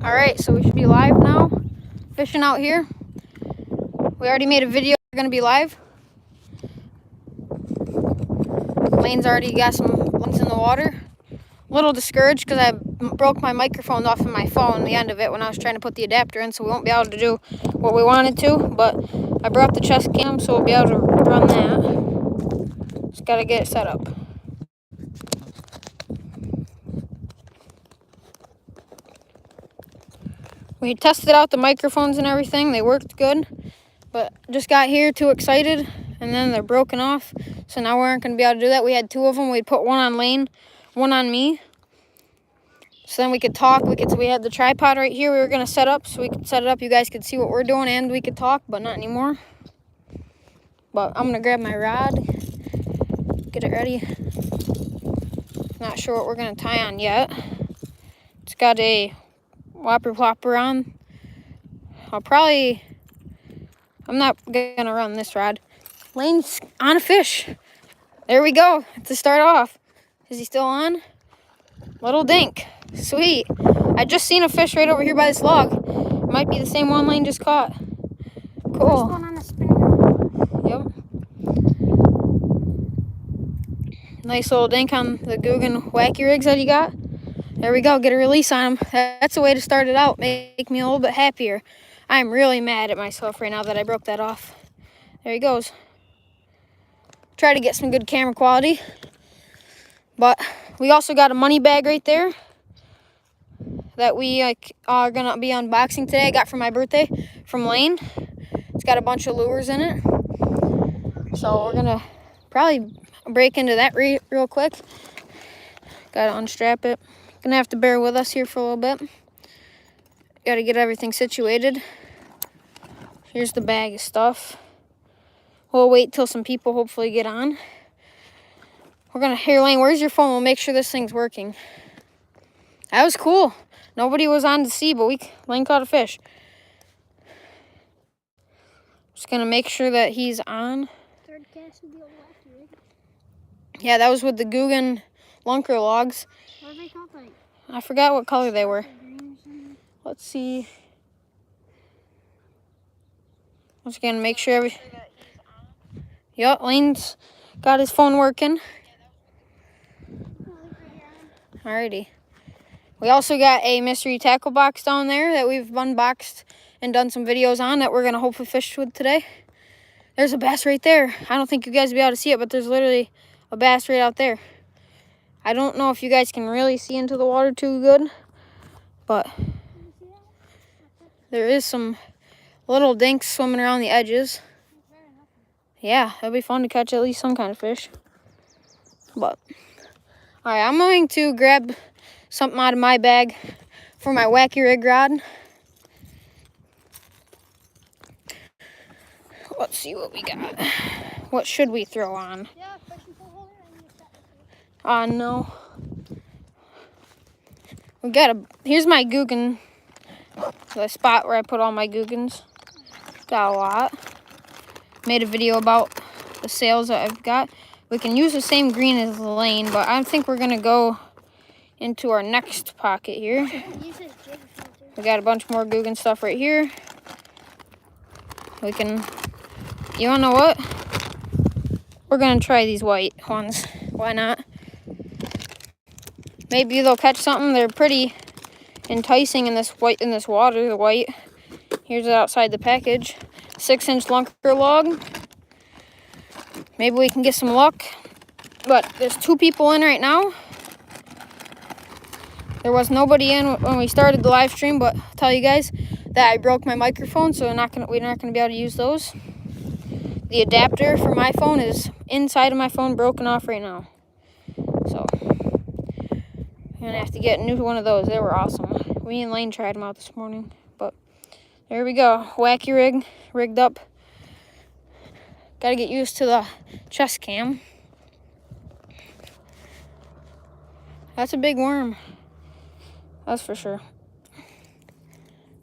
All right, so we should be live now. Fishing out here. We already made a video. We're gonna be live. Lane's already got some lines in the water. A little discouraged because I broke my microphone off of my phone, the end of it, when I was trying to put the adapter in, so we won't be able to do what we wanted to. But I brought the chest cam, so we'll be able to run that. Just gotta get it set up. We tested out the microphones and everything. They worked good, but just got here too excited, and then they're broken off. So now we aren't going to be able to do that. We had two of them. We'd put one on Lane, one on me. So then we could talk. We had the tripod right here we were going to set up, so we could set it up. You guys could see what we're doing, and we could talk, but not anymore. But I'm going to grab my rod, get it ready. Not sure what we're going to tie on yet. It's got a whopper plopper on. I'm not gonna run this rod. Lane's on a fish. There we go, to start off. Is he still on? Little dink, sweet. I just seen a fish right over here by this log. Might be the same one Lane just caught. Cool. First one on the spinner. Yep. Nice little dink on the Guggen wacky rigs that he got. There we go, get a release on him. That's a way to start it out, make me a little bit happier. I'm really mad at myself right now that I broke that off. There he goes. Try to get some good camera quality. But we also got a money bag right there that we are gonna be unboxing today. I got for my birthday from Lane. It's got a bunch of lures in it. So we're gonna probably break into that real quick. Gotta unstrap it. Gonna have to bear with us here for a little bit. Gotta get everything situated. Here's the bag of stuff. We'll wait till some people hopefully get on. We're gonna, here Lane, where's your phone? We'll make sure this thing's working. That was cool. Nobody was on to see, but Lane caught a fish. Just gonna make sure that he's on. Third cast would be a wacky rig. Yeah, that was with the Guggen lunker logs. What are they called? Like, I forgot what color they were. Let's see. I'm just gonna make sure Yep, Lane's got his phone working. Alrighty. We also got a mystery tackle box down there that we've unboxed and done some videos on that we're gonna hopefully fish with today. There's a bass right there. I don't think you guys will be able to see it, but there's literally a bass right out there. I don't know if you guys can really see into the water too good, but there is some little dinks swimming around the edges. Yeah, it'll be fun to catch at least some kind of fish. But, all right, I'm going to grab something out of my bag for my wacky rig rod. Let's see what we got. What should we throw on? No. Here's my Guggen, the spot where I put all my Guggens. Got a lot. Made a video about the sails that I've got. We can use the same green as the Lane, but I think we're gonna go into our next pocket here. We got a bunch more Guggen stuff right here. You wanna know what? We're gonna try these white ones. Why not? Maybe they'll catch something. They're pretty enticing in this water, the white. Here's it outside the package. 6-inch lunker log. Maybe we can get some luck. But there's 2 people in right now. There was nobody in when we started the live stream, but I'll tell you guys that I broke my microphone, so we're not gonna be able to use those. The adapter for my phone is inside of my phone, broken off right now. So I'm gonna have to get a new one of those. They were awesome. Me and Lane tried them out this morning, but there we go. Wacky rig, rigged up. Gotta get used to the chest cam. That's a big worm. That's for sure.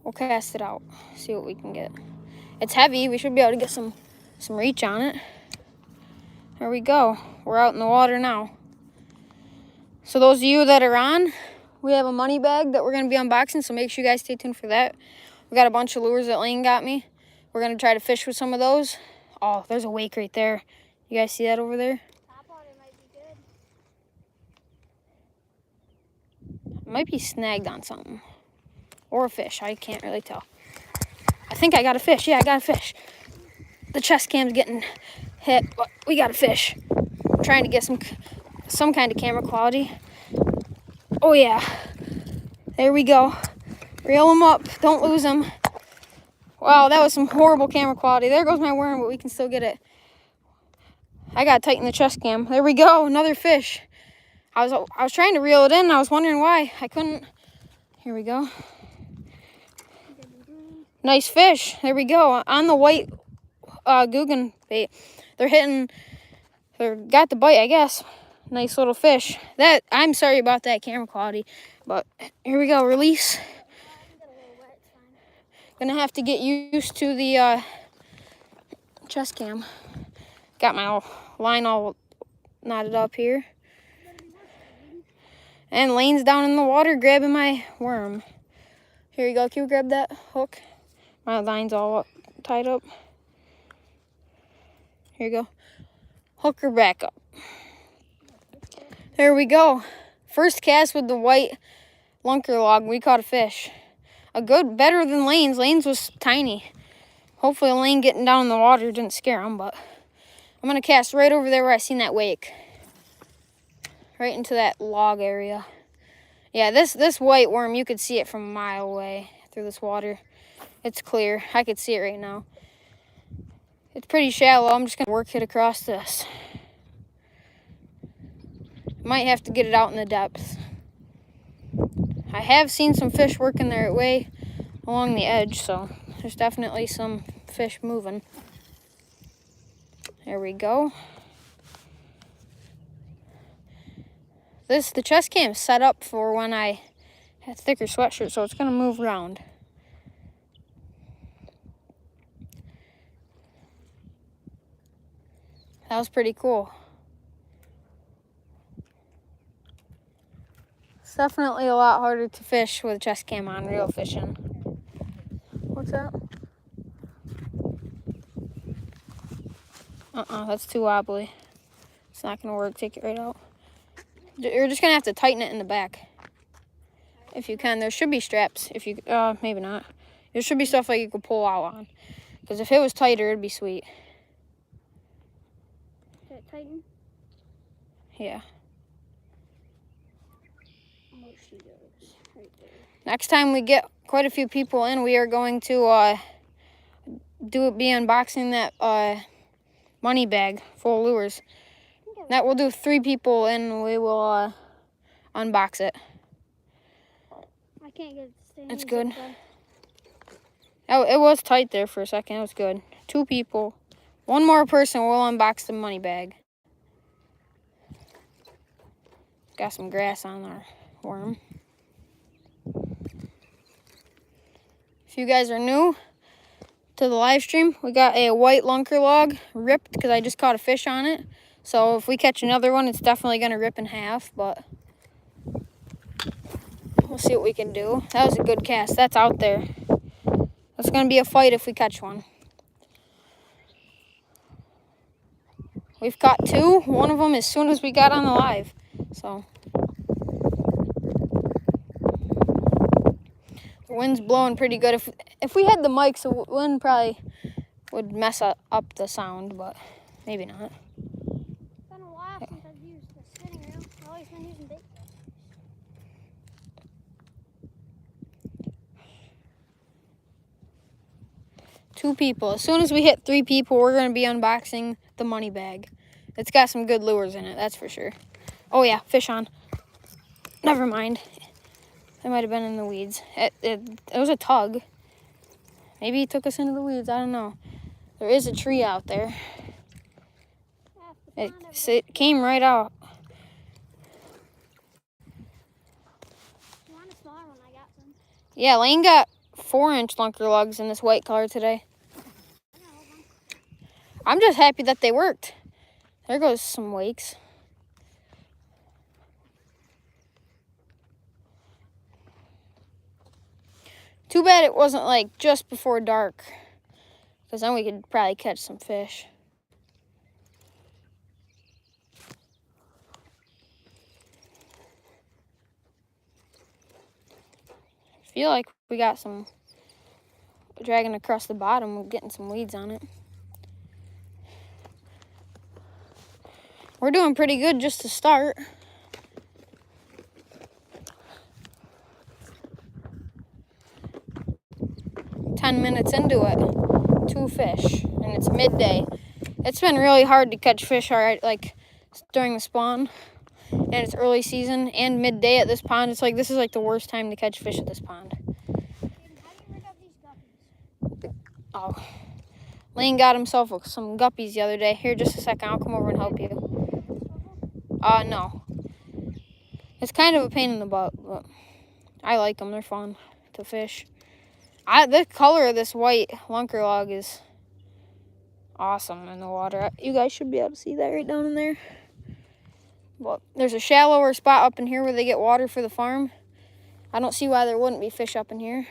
We'll cast it out, see what we can get. It's heavy. We should be able to get some reach on it. There we go. We're out in the water now. So those of you that are on, we have a money bag that we're going to be unboxing, so make sure you guys stay tuned for that. We got a bunch of lures that Lane got me. We're going to try to fish with some of those. Oh, there's a wake right there. You guys see that over there? Top on it might be good. It might be snagged on something. Or a fish. I can't really tell. I think I got a fish. Yeah, I got a fish. The chest cam's getting hit, but we got a fish. I'm trying to get some kind of camera quality. Oh, yeah. There we go. Reel him up. Don't lose him. Wow, that was some horrible camera quality. There goes my worm, but we can still get it. I got to tighten the chest cam. There we go. Another fish. I was trying to reel it in. And I was wondering why I couldn't. Here we go. Nice fish. There we go. On the white Guggen bait. They got the bite, I guess. Nice little fish. I'm sorry about that camera quality, but here we go. Release. Gonna have to get used to the chest cam. Got my line all knotted up here. And Lane's down in the water grabbing my worm. Here you go. Can you grab that hook? My line's all tied up. Here you go. Hook her back up. There we go. First cast with the white lunker log. We caught a fish. Better than Lane's. Lane's was tiny. Hopefully Lane getting down in the water didn't scare him, but I'm going to cast right over there where I seen that wake. Right into that log area. Yeah, this white worm, you could see it from a mile away through this water. It's clear. I could see it right now. It's pretty shallow. I'm just going to work it across this. Might have to get it out in the depth. I have seen some fish working their way along the edge, so there's definitely some fish moving. There we go. The chest cam is set up for when I have thicker sweatshirt, so it's going to move around. That was pretty cool. It's definitely a lot harder to fish with a chest cam on real fishing. What's that? That's too wobbly. It's not going to work. Take it right out. You're just going to have to tighten it in the back. If you can. There should be straps. If you, maybe not. There should be stuff like you could pull out on. Because if it was tighter, it'd be sweet. Is that tighten? Yeah. Right there. Next time we get quite a few people in, we are going to be unboxing that money bag full of lures. That we'll do 3 people and we will unbox it. I can't get it to stay. It's good. Oh, it was tight there for a second. It was good. 2 people. 1 more person will unbox the money bag. Got some grass on our worm. If you guys are new to the live stream, we got a white lunker log ripped because I just caught a fish on it. So if we catch another one, it's definitely going to rip in half, but we'll see what we can do. That was a good cast. That's out there. It's going to be a fight if we catch one. We've caught 2. One of them as soon as we got on the live. So the wind's blowing pretty good. If we had the mics, the wind probably would mess up the sound, but maybe not. It's been a while since I've used the spinning reel. I've always been using bait. 2 people. As soon as we hit 3 people, we're going to be unboxing the money bag. It's got some good lures in it, that's for sure. Oh yeah, fish on. Never mind. It might have been in the weeds. It was a tug. Maybe he took us into the weeds, I don't know. There is a tree out there. It came right out. You want a smaller one? I got some. Yeah, Lane got 4-inch lunker lugs in this white color today. I'm just happy that they worked. There goes some wakes. Too bad it wasn't like just before dark, because then we could probably catch some fish. I feel like we got some dragging across the bottom, getting some weeds on it. We're doing pretty good just to start. "10 minutes into it, 2 fish, and it's midday. It's been really hard to catch fish, alright, like during the spawn, and it's early season and midday at this pond. It's like this is like the worst time to catch fish at this pond. How do you rig up these guppies? Oh, Lane got himself some guppies the other day. Here, just a second, I'll come over and help you. No. It's kind of a pain in the butt, but I like them. They're fun to fish. The color of this white lunker log is awesome in the water. You guys should be able to see that right down in there. But there's a shallower spot up in here where they get water for the farm. I don't see why there wouldn't be fish up in here.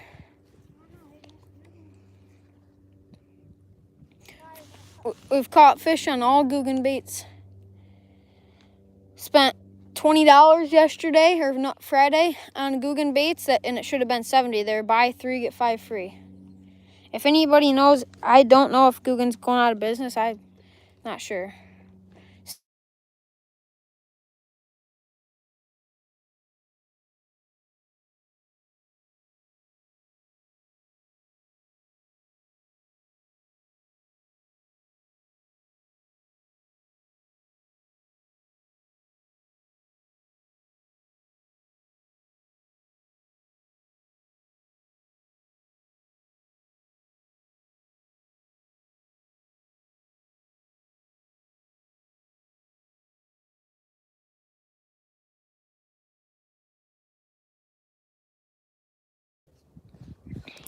We've caught fish on all Googan baits. Spent $20 yesterday, or not Friday, on Googan baits, and it should have been $70. They're buy 3, get 5 free. If anybody knows, I don't know if Googan's going out of business. I'm not sure.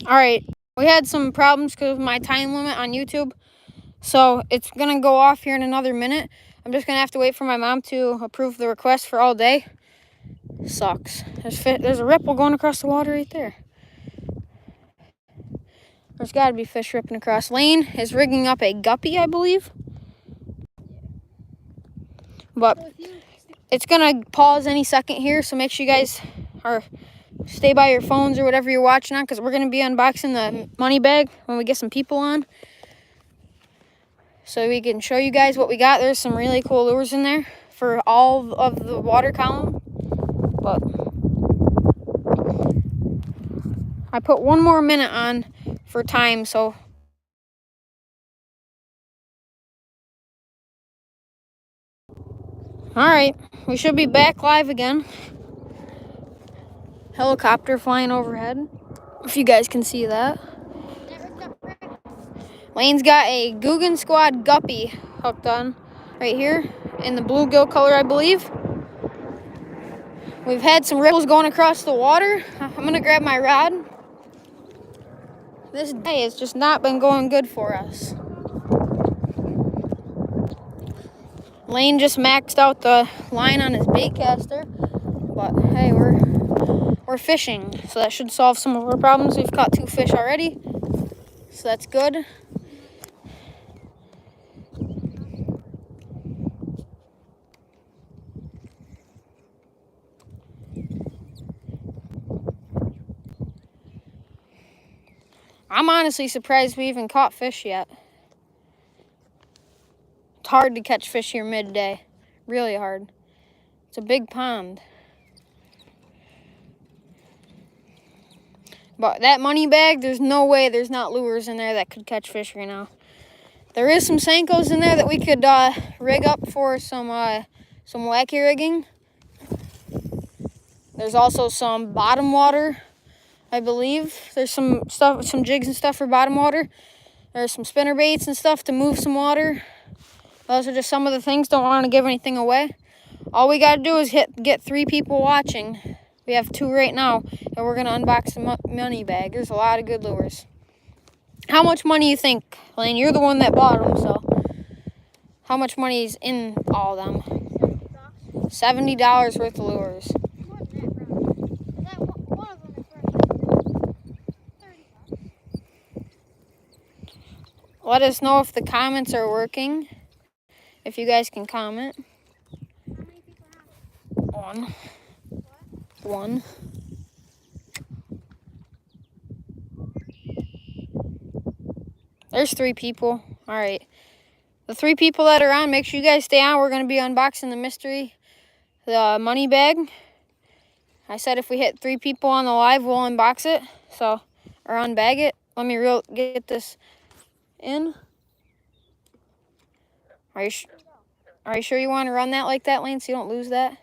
All right, we had some problems because of my time limit on YouTube, so it's going to go off here in another minute. I'm just going to have to wait for my mom to approve the request for all day. Sucks. There's a ripple going across the water right there. There's got to be fish ripping across. Lane is rigging up a guppy, I believe. But it's going to pause any second here, so make sure you guys stay by your phones or whatever you're watching on, because we're going to be unboxing the money bag when we get some people on, so we can show you guys what we got. There's some really cool lures in there for all of the water column. But I put 1 more minute on for time, so alright, we should be back live again. Helicopter flying overhead, if you guys can see that. Lane's got a Googan Squad guppy hooked on right here in the bluegill color, I believe. We've had some ripples going across the water. I'm going to grab my rod. This day has just not been going good for us. Lane just maxed out the line on his bait caster, but hey, we're fishing, so that should solve some of our problems. We've caught 2 fish already, so that's good. I'm honestly surprised we even caught fish yet. It's hard to catch fish here midday. Really hard. It's a big pond. But that money bag, there's no way there's not lures in there that could catch fish right now. There is some Senkos in there that we could rig up for some wacky rigging. There's also some bottom water, I believe. There's some jigs and stuff for bottom water. There's some spinner baits and stuff to move some water. Those are just some of the things. Don't want to give anything away. All we got to do is get 3 people watching. We have 2 right now, and we're going to unbox the money bag. There's a lot of good lures. How much money you think, Lane? You're the one that bought them, so how much money is in all of them? $70 worth of lures. More than that, bro. That one of them is worth let us know if the comments are working. If you guys can comment. How many people have it? One. What? One. There's 3 people. All right. The 3 people that are on, make sure you guys stay on. We're going to be unboxing the mystery, the money bag. I said if we hit 3 people on the live, we'll unbox it. So, or unbag it. Let me get this in. Are you sure you want to run that like that, Lane, so you don't lose that?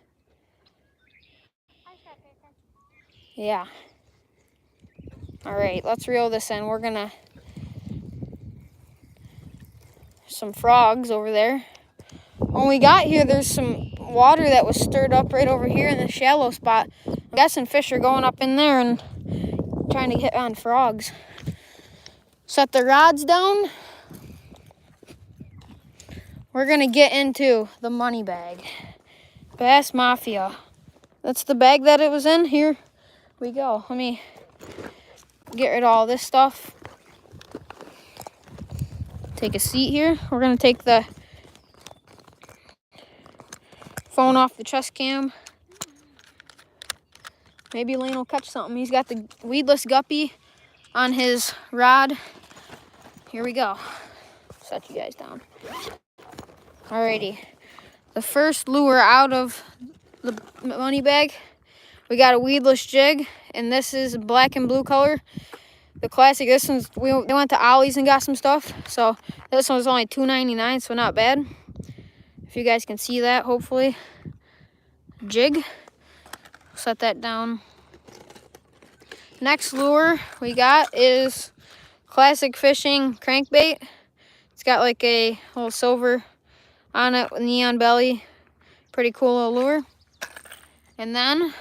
I just gotta pay attention. Yeah. All right, let's reel this in. We're gonna some frogs over there. When we got here, there's some water that was stirred up right over here in the shallow spot. I'm guessing fish are going up in there and trying to hit on frogs. Set the rods down. We're gonna get into the money bag. Bass Mafia. That's the bag that it was in. Here we go. Let me get rid of all this stuff. Take a seat here. We're gonna take the phone off the chest cam. Maybe Lane will catch something. He's got the weedless guppy on his rod. Here we go. Set you guys down. Alrighty. The first lure out of the money bag, we got a weedless jig, and this is black and blue color. The classic, this one's, they went to Ollie's and got some stuff. So this one was only $2.99, so not bad. If you guys can see that, hopefully. Jig. Set that down. Next lure we got is classic fishing crankbait. It's got like a little silver on it with neon belly. Pretty cool little lure. And then,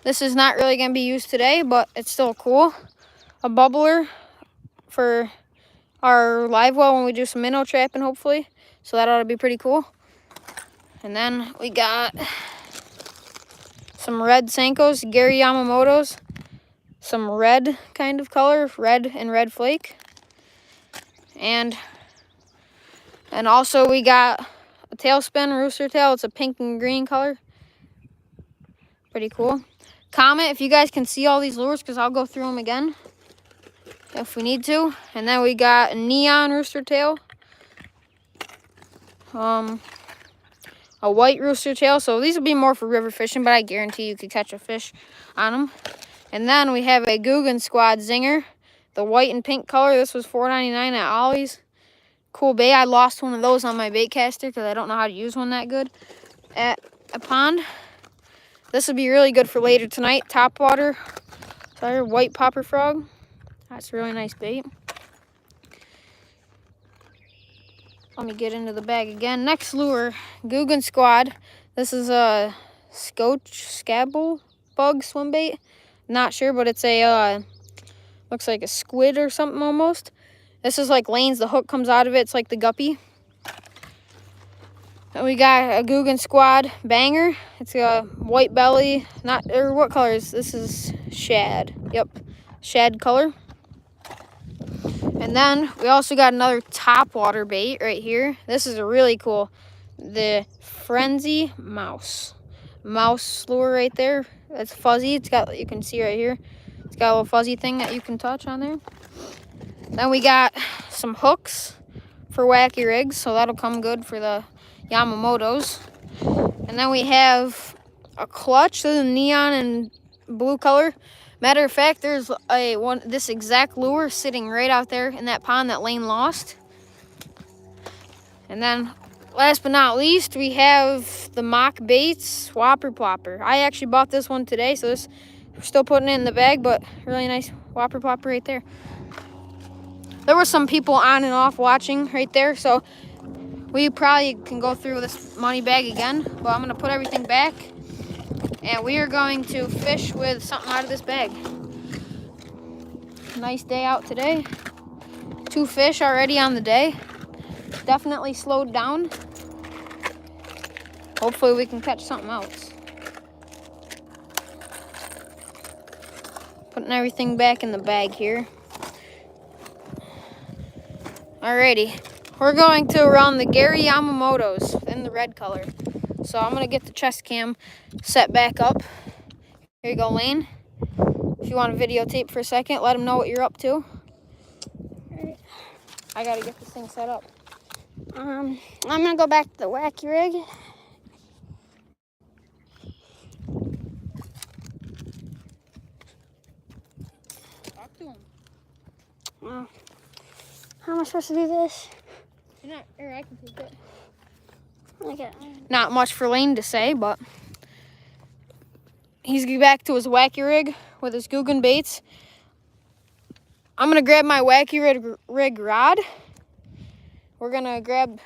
this is not really going to be used today, but it's still cool. A bubbler for our live well when we do some minnow trapping, hopefully. So that ought to be pretty cool. And then we got some red Senkos, Gary Yamamoto's. Some red kind of color, red and red flake. And also we got a tailspin rooster tail. It's a pink and green color. Pretty cool. Comment if you guys can see all these lures, because I'll go through them again if we need to. And then we got a neon rooster tail. A white rooster tail. So these will be more for river fishing, but I guarantee you could catch a fish on them. And then we have a Guggen Squad Zinger. The white and pink color. This was $4.99 at Ollie's. Cool bait. I lost one of those on my bait caster because I don't know how to use one that good at a pond. This would be really good for later tonight. Topwater. Sorry, white popper frog. That's a really nice bait. Let me get into the bag again. Next lure, Guggen Squad. This is a scabble bug swim bait. Not sure, but it's a looks like a squid or something almost. This is like Lane's. The hook comes out of it. It's like the guppy. And we got a Guggen Squad banger. It's a white belly. What color is this? Is shad. Yep, shad color. And then we also got another topwater bait right here. This is a really cool. The Frenzy Mouse lure right there. That's fuzzy. It's got, you can see right here. It's got a little fuzzy thing that you can touch on there. Then we got some hooks for wacky rigs, so that'll come good for the Yamamotos. And then we have a clutch. This is neon and blue color. Matter of fact, there's this exact lure sitting right out there in that pond that Lane lost. And then, last but not least, we have the Mock Baits Whopper Plopper. I actually bought this one today, so we're still putting it in the bag, but really nice Whopper Plopper right there. There were some people on and off watching right there, so we probably can go through this money bag again, but I'm going to put everything back, and we are going to fish with something out of this bag. Nice day out today. 2 fish already on the day. Definitely slowed down. Hopefully we can catch something else. Putting everything back in the bag here. Alrighty, we're going to run the Gary Yamamoto's in the red color. So I'm gonna get the chest cam set back up. Here you go, Lane. If you want to videotape for a second, let them know what you're up to. Alright. I gotta get this thing set up. I'm gonna go back to the wacky rig. Talk to him. How am I supposed to do this? You're not, or I can take it. Okay. Not much for Lane to say, but he's back to his wacky rig with his Guggen baits. I'm gonna grab my wacky rig rod. We're gonna grab,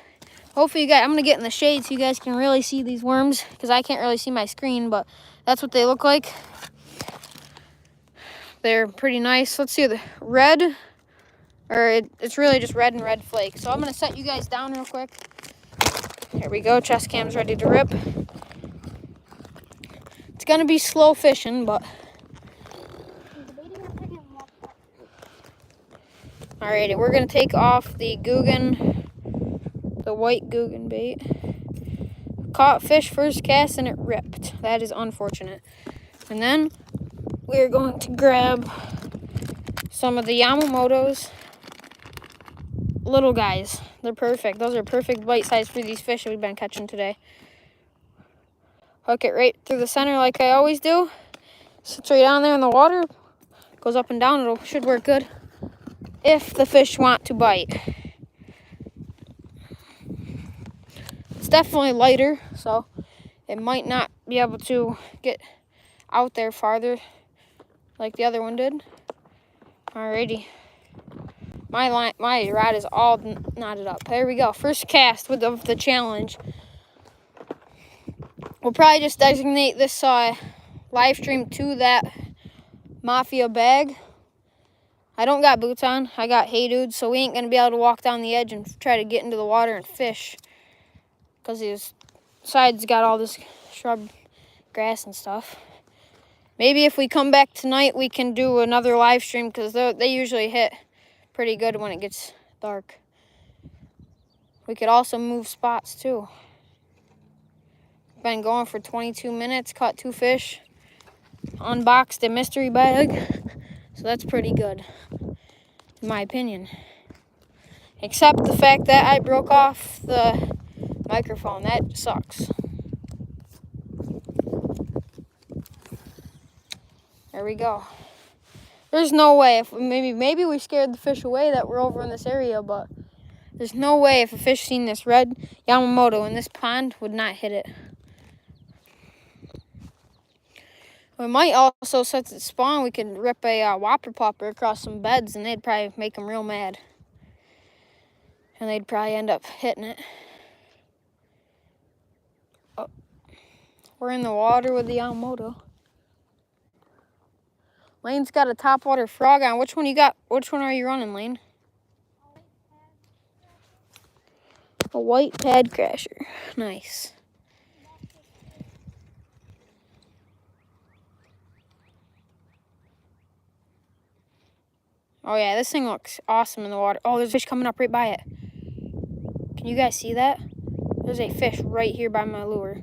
hopefully you guys, I'm gonna get in the shade so you guys can really see these worms, because I can't really see my screen, but that's what they look like. They're pretty nice. Let's see the red, or it's really just red and red flake. So I'm gonna set you guys down real quick. Here we go, chest cam's ready to rip. It's gonna be slow fishing, but. Alrighty, we're gonna take off the Guggen, the white Guggen bait. Caught fish first cast and it ripped. That is unfortunate. And then we're going to grab some of the Yamamoto's little guys. They're perfect. Those are perfect bite size for these fish we've been catching today. Hook it right through the center like I always do. Sits right down there in the water. Goes up and down. It should work good if the fish want to bite. It's definitely lighter, so it might not be able to get out there farther like the other one did. Alrighty. My rod is all knotted up. There we go. First cast with the challenge. We'll probably just designate this live stream to that Mafia bag. I don't got boots on. I got Hey Dudes, so we ain't going to be able to walk down the edge and try to get into the water and fish. Because his sides got all this shrub grass and stuff. Maybe if we come back tonight, we can do another live stream, because they usually hit pretty good when it gets dark. We could also move spots too. Been going for 22 minutes, caught 2 fish, unboxed a mystery bag. So that's pretty good, in my opinion. Except the fact that I broke off the microphone. That sucks. There we go. There's no way, if maybe we scared the fish away that were over in this area, but there's no way if a fish seen this red Yamamoto in this pond would not hit it. We might also, since it's spawn, we could rip a whopper popper across some beds, and they'd probably make them real mad. And they'd probably end up hitting it. Oh, we're in the water with the Yamamoto. Lane's got a topwater frog on. Which one you got? Which one are you running, Lane? A white pad crasher. Nice. Oh yeah, this thing looks awesome in the water. Oh, there's a fish coming up right by it. Can you guys see that? There's a fish right here by my lure.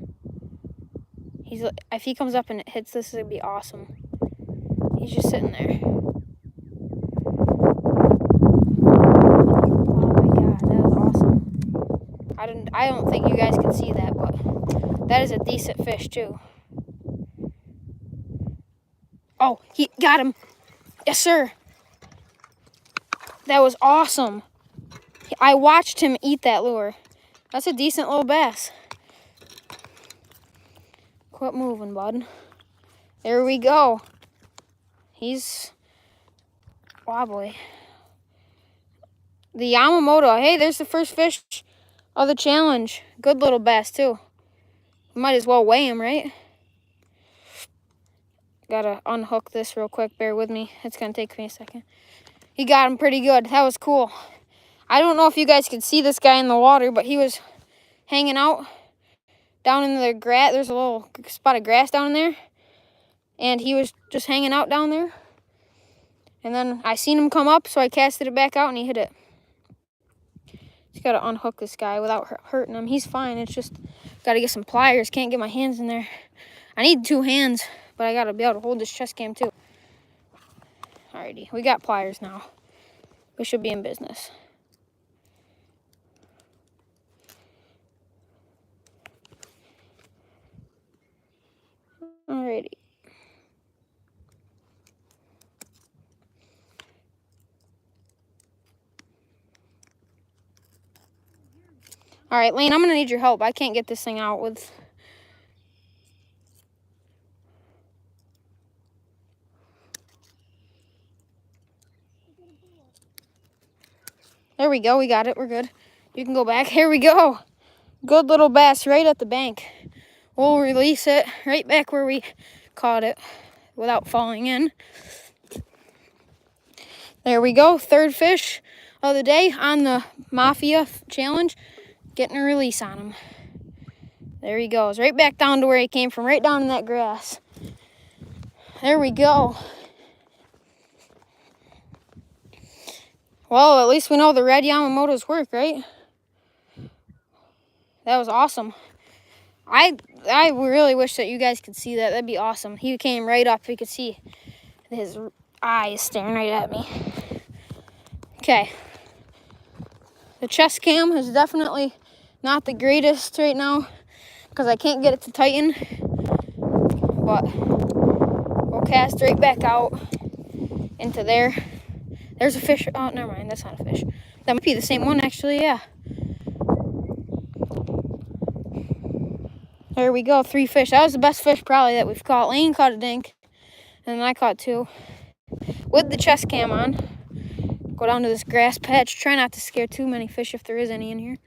If he comes up and it hits this, it'd be awesome. He's just sitting there. Oh my god, that was awesome. I don't think you guys can see that, but that is a decent fish too. Oh, he got him. Yes, sir. That was awesome. I watched him eat that lure. That's a decent little bass. Quit moving, bud. There we go. He's wobbly. The Yamamoto. Hey, there's the first fish of the challenge. Good little bass, too. Might as well weigh him, right? Gotta unhook this real quick. Bear with me. It's gonna take me a second. He got him pretty good. That was cool. I don't know if you guys could see this guy in the water, but he was hanging out down in the grass. There's a little spot of grass down there. And he was just hanging out down there. And then I seen him come up, so I casted it back out and he hit it. Just gotta unhook this guy without hurting him. He's fine. It's just gotta get some pliers. Can't get my hands in there. I need 2 hands, but I gotta be able to hold this chest cam too. Alrighty, we got pliers now. We should be in business. Alrighty. Alright, Lane, I'm gonna need your help. I can't get this thing out with... There we go, we got it, we're good. You can go back. Here we go. Good little bass right at the bank. We'll release it right back where we caught it without falling in. There we go, 3rd fish of the day on the Mafia Challenge. Getting a release on him. There he goes, right back down to where he came from, right down in that grass. There we go. Well, at least we know the red Yamamoto's work, right? That was awesome. I really wish that you guys could see that. That'd be awesome. He came right up. You could see his eyes staring right at me. Okay. The chest cam is definitely not the greatest right now because I can't get it to tighten. But we'll cast right back out into there. There's a fish. Oh, never mind. That's not a fish. That might be the same one, actually. Yeah. There we go. 3 fish. That was the best fish probably that we've caught. Lane caught a dink. And then I caught 2. With the chest cam on. Go down to this grass patch. Try not to scare too many fish if there is any in here.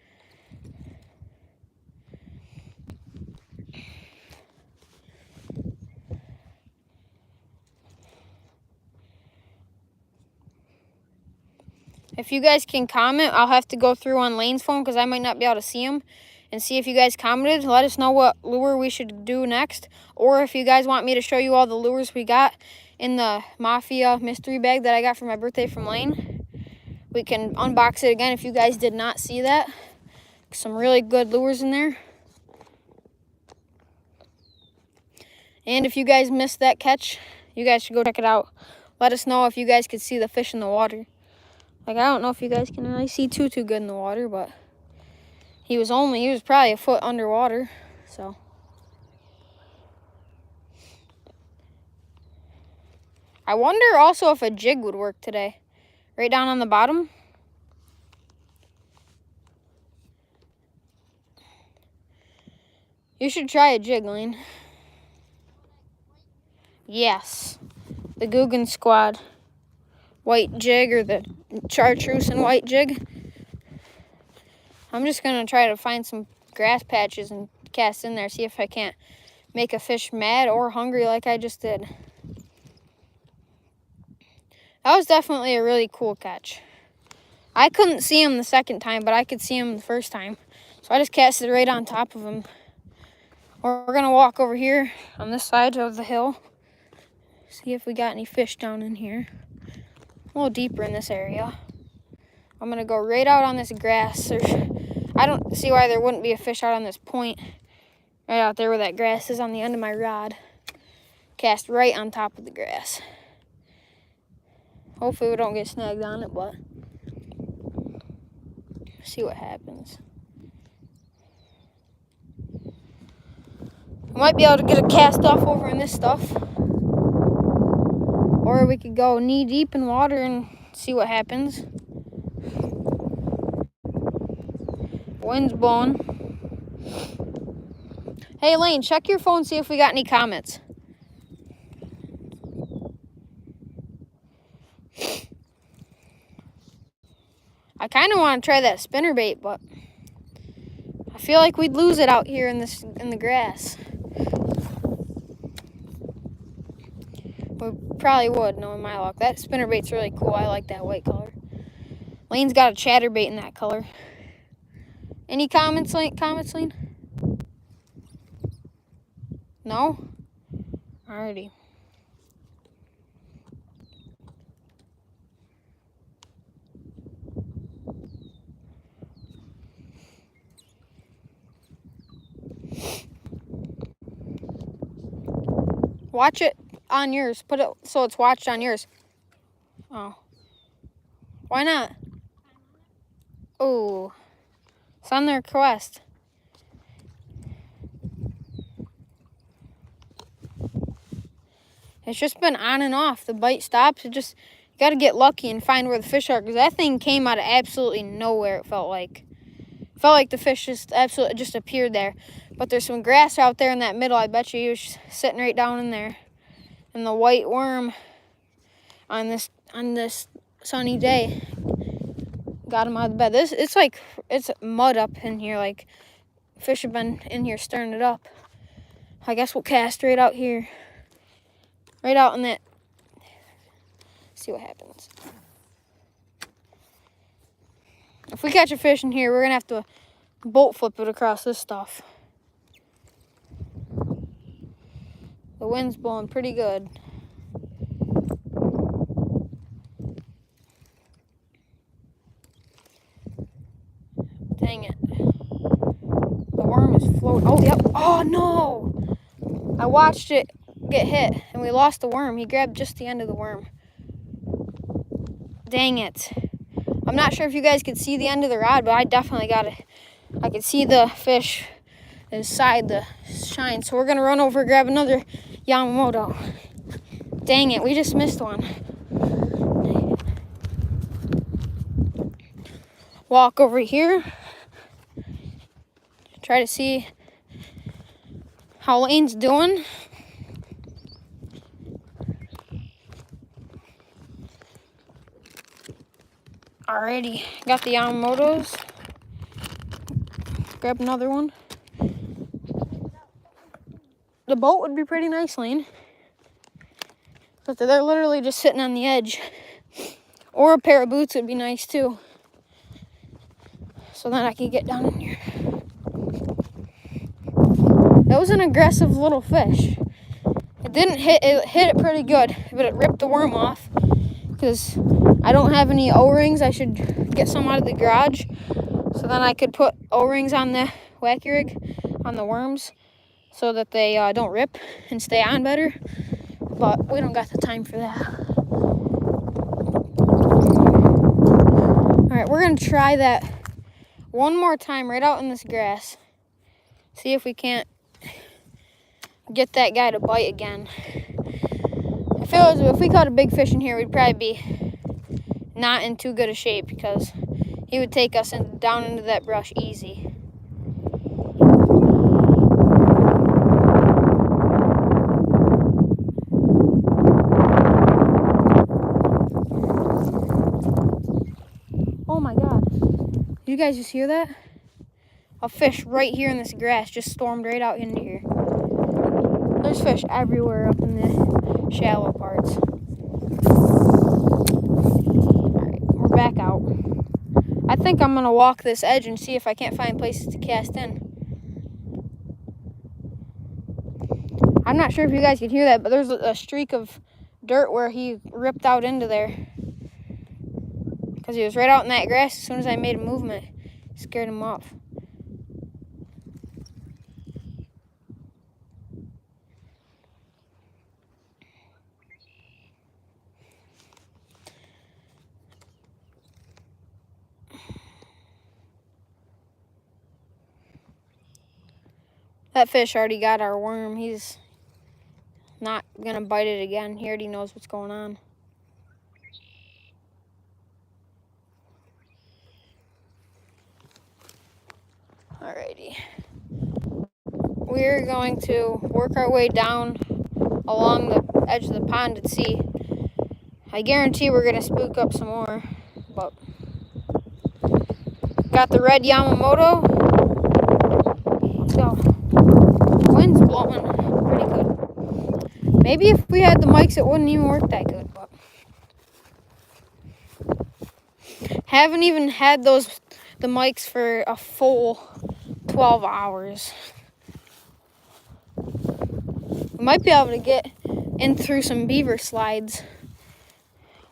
If you guys can comment, I'll have to go through on Lane's phone because I might not be able to see him. And see if you guys commented. Let us know what lure we should do next. Or if you guys want me to show you all the lures we got in the Mafia mystery bag that I got for my birthday from Lane. We can unbox it again if you guys did not see that. Some really good lures in there. And if you guys missed that catch, you guys should go check it out. Let us know if you guys could see the fish in the water. Like, I don't know if you guys can really see too good in the water, but he was probably a foot underwater, so. I wonder also if a jig would work today. Right down on the bottom. You should try a jig, Lane. Yes. The Guggen Squad white jig or the chartreuse and white jig. I'm just going to try to find some grass patches and cast in there. See if I can't make a fish mad or hungry like I just did. That was definitely a really cool catch. I couldn't see him the second time, but I could see him the first time. So I just casted right on top of him. We're going to walk over here on this side of the hill. See if we got any fish down in here. A little deeper in this area. I'm going to go right out on this grass. I don't see why there wouldn't be a fish out on this point. Right out there where that grass is on the end of my rod. Cast right on top of the grass. Hopefully we don't get snagged on it, but see what happens. I might be able to get a cast off over in this stuff. Or we could go knee deep in water and see what happens. Wind's blowing. Hey Lane, check your phone, see if we got any comments. I kind of want to try that spinnerbait, but I feel like we'd lose it out here in the grass. We probably would, knowing my luck. That spinnerbait's really cool. I like that white color. Lane's got a chatterbait in that color. Any comments, Lane? No? Alrighty. Watch it on yours. Put it so it's watched on yours. Oh. Why not? Oh. It's on their quest. It's just been on and off. The bite stops. You got to get lucky and find where the fish are, because that thing came out of absolutely nowhere, it felt like. It felt like the fish just absolutely just appeared there. But there's some grass out there in that middle. I bet you he was sitting right down in there. And the white worm on this sunny day got him out of the bed. It's mud up in here. Like, fish have been in here stirring it up. I guess we'll cast right out here. Right out in that. See what happens. If we catch a fish in here, we're gonna have to boat flip it across this stuff. The wind's blowing pretty good. Dang it. The worm is floating. Oh, yep. Oh, no. I watched it get hit, and we lost the worm. He grabbed just the end of the worm. Dang it. I'm not sure if you guys could see the end of the rod, but I definitely got it. I could see the fish inside the shine. So we're going to run over and grab another Yamamoto. Dang it, we just missed one. Walk over here. Try to see how Lane's doing. Alrighty, got the Yamamotos. Grab another one. The boat would be pretty nice, Lane. But they're literally just sitting on the edge. Or a pair of boots would be nice too. So then I can get down in here. That was an aggressive little fish. It hit it pretty good, but it ripped the worm off. Because I don't have any O-rings. I should get some out of the garage. So then I could put O-rings on the wacky rig, on the worms, so that they don't rip and stay on better. But we don't got the time for that. All right, we're gonna try that one more time right out in this grass. See if we can't get that guy to bite again. I feel as if we caught a big fish in here, we'd probably be not in too good a shape, because he would take us down into that brush easy. Oh my God. You guys just hear that? A fish right here in this grass just stormed right out into here. There's fish everywhere up in the shallow parts. Alright, we're back out. I think I'm gonna walk this edge and see if I can't find places to cast in. I'm not sure if you guys can hear that, but there's a streak of dirt where he ripped out into there. Because he was right out in that grass as soon as I made a movement. It scared him off. That fish already got our worm. He's not gonna bite it again. He already knows what's going on. Alrighty. We're going to work our way down along the edge of the pond and see. I guarantee we're gonna spook up some more. But got the red Yamamoto. Let's go. Wind's blowing pretty good. Maybe if we had the mics, it wouldn't even work that good. But haven't even had the mics for a full 12 hours. We might be able to get in through some beaver slides.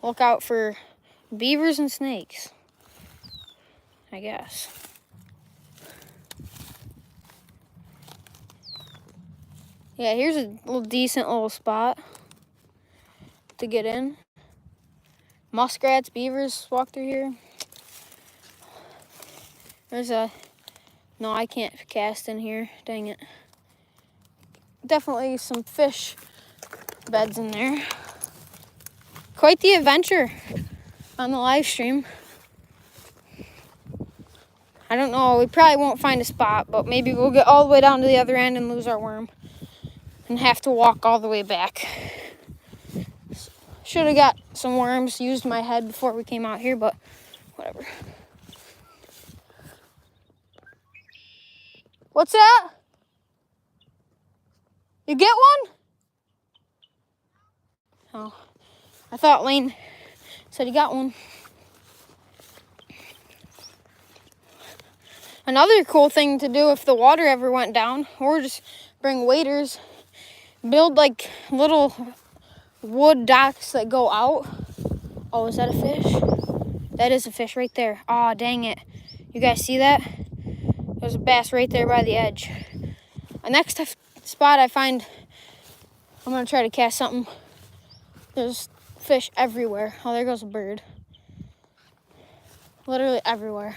Look out for beavers and snakes, I guess. Yeah, here's a little decent little spot to get in. Muskrats, beavers walk through here. There's a... No, I can't cast in here. Dang it. Definitely some fish beds in there. Quite the adventure on the live stream. I don't know, we probably won't find a spot, but maybe we'll get all the way down to the other end and lose our worm and have to walk all the way back. Should have got some worms, used my head before we came out here, but whatever. What's that? You get one? Oh, I thought Lane said he got one. Another cool thing to do if the water ever went down, or just bring waders, build like little wood docks that go out. Oh, is that a fish? That is a fish right there. Aw, dang it. You guys see that? There's a bass right there by the edge. The next spot I find, I'm gonna try to cast something. There's fish everywhere. Oh, there goes a bird. Literally everywhere.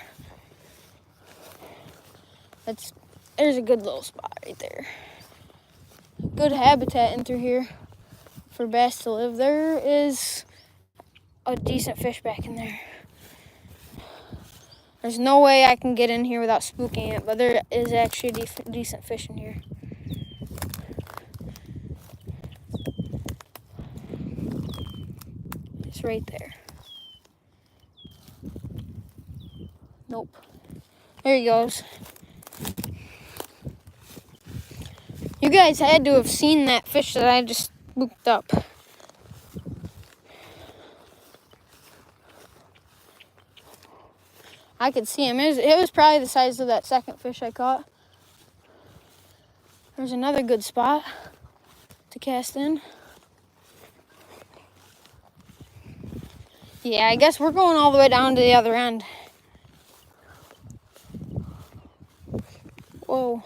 There's a good little spot right there. Good habitat in through here for bass to live. There is a decent fish back in there. There's no way I can get in here without spooking it, but there is actually a decent fish in here. It's right there. Nope. There he goes. You guys had to have seen that fish that I just spooked up. I could see him. It was probably the size of that second fish I caught. There's another good spot to cast in. Yeah, I guess we're going all the way down to the other end. Whoa.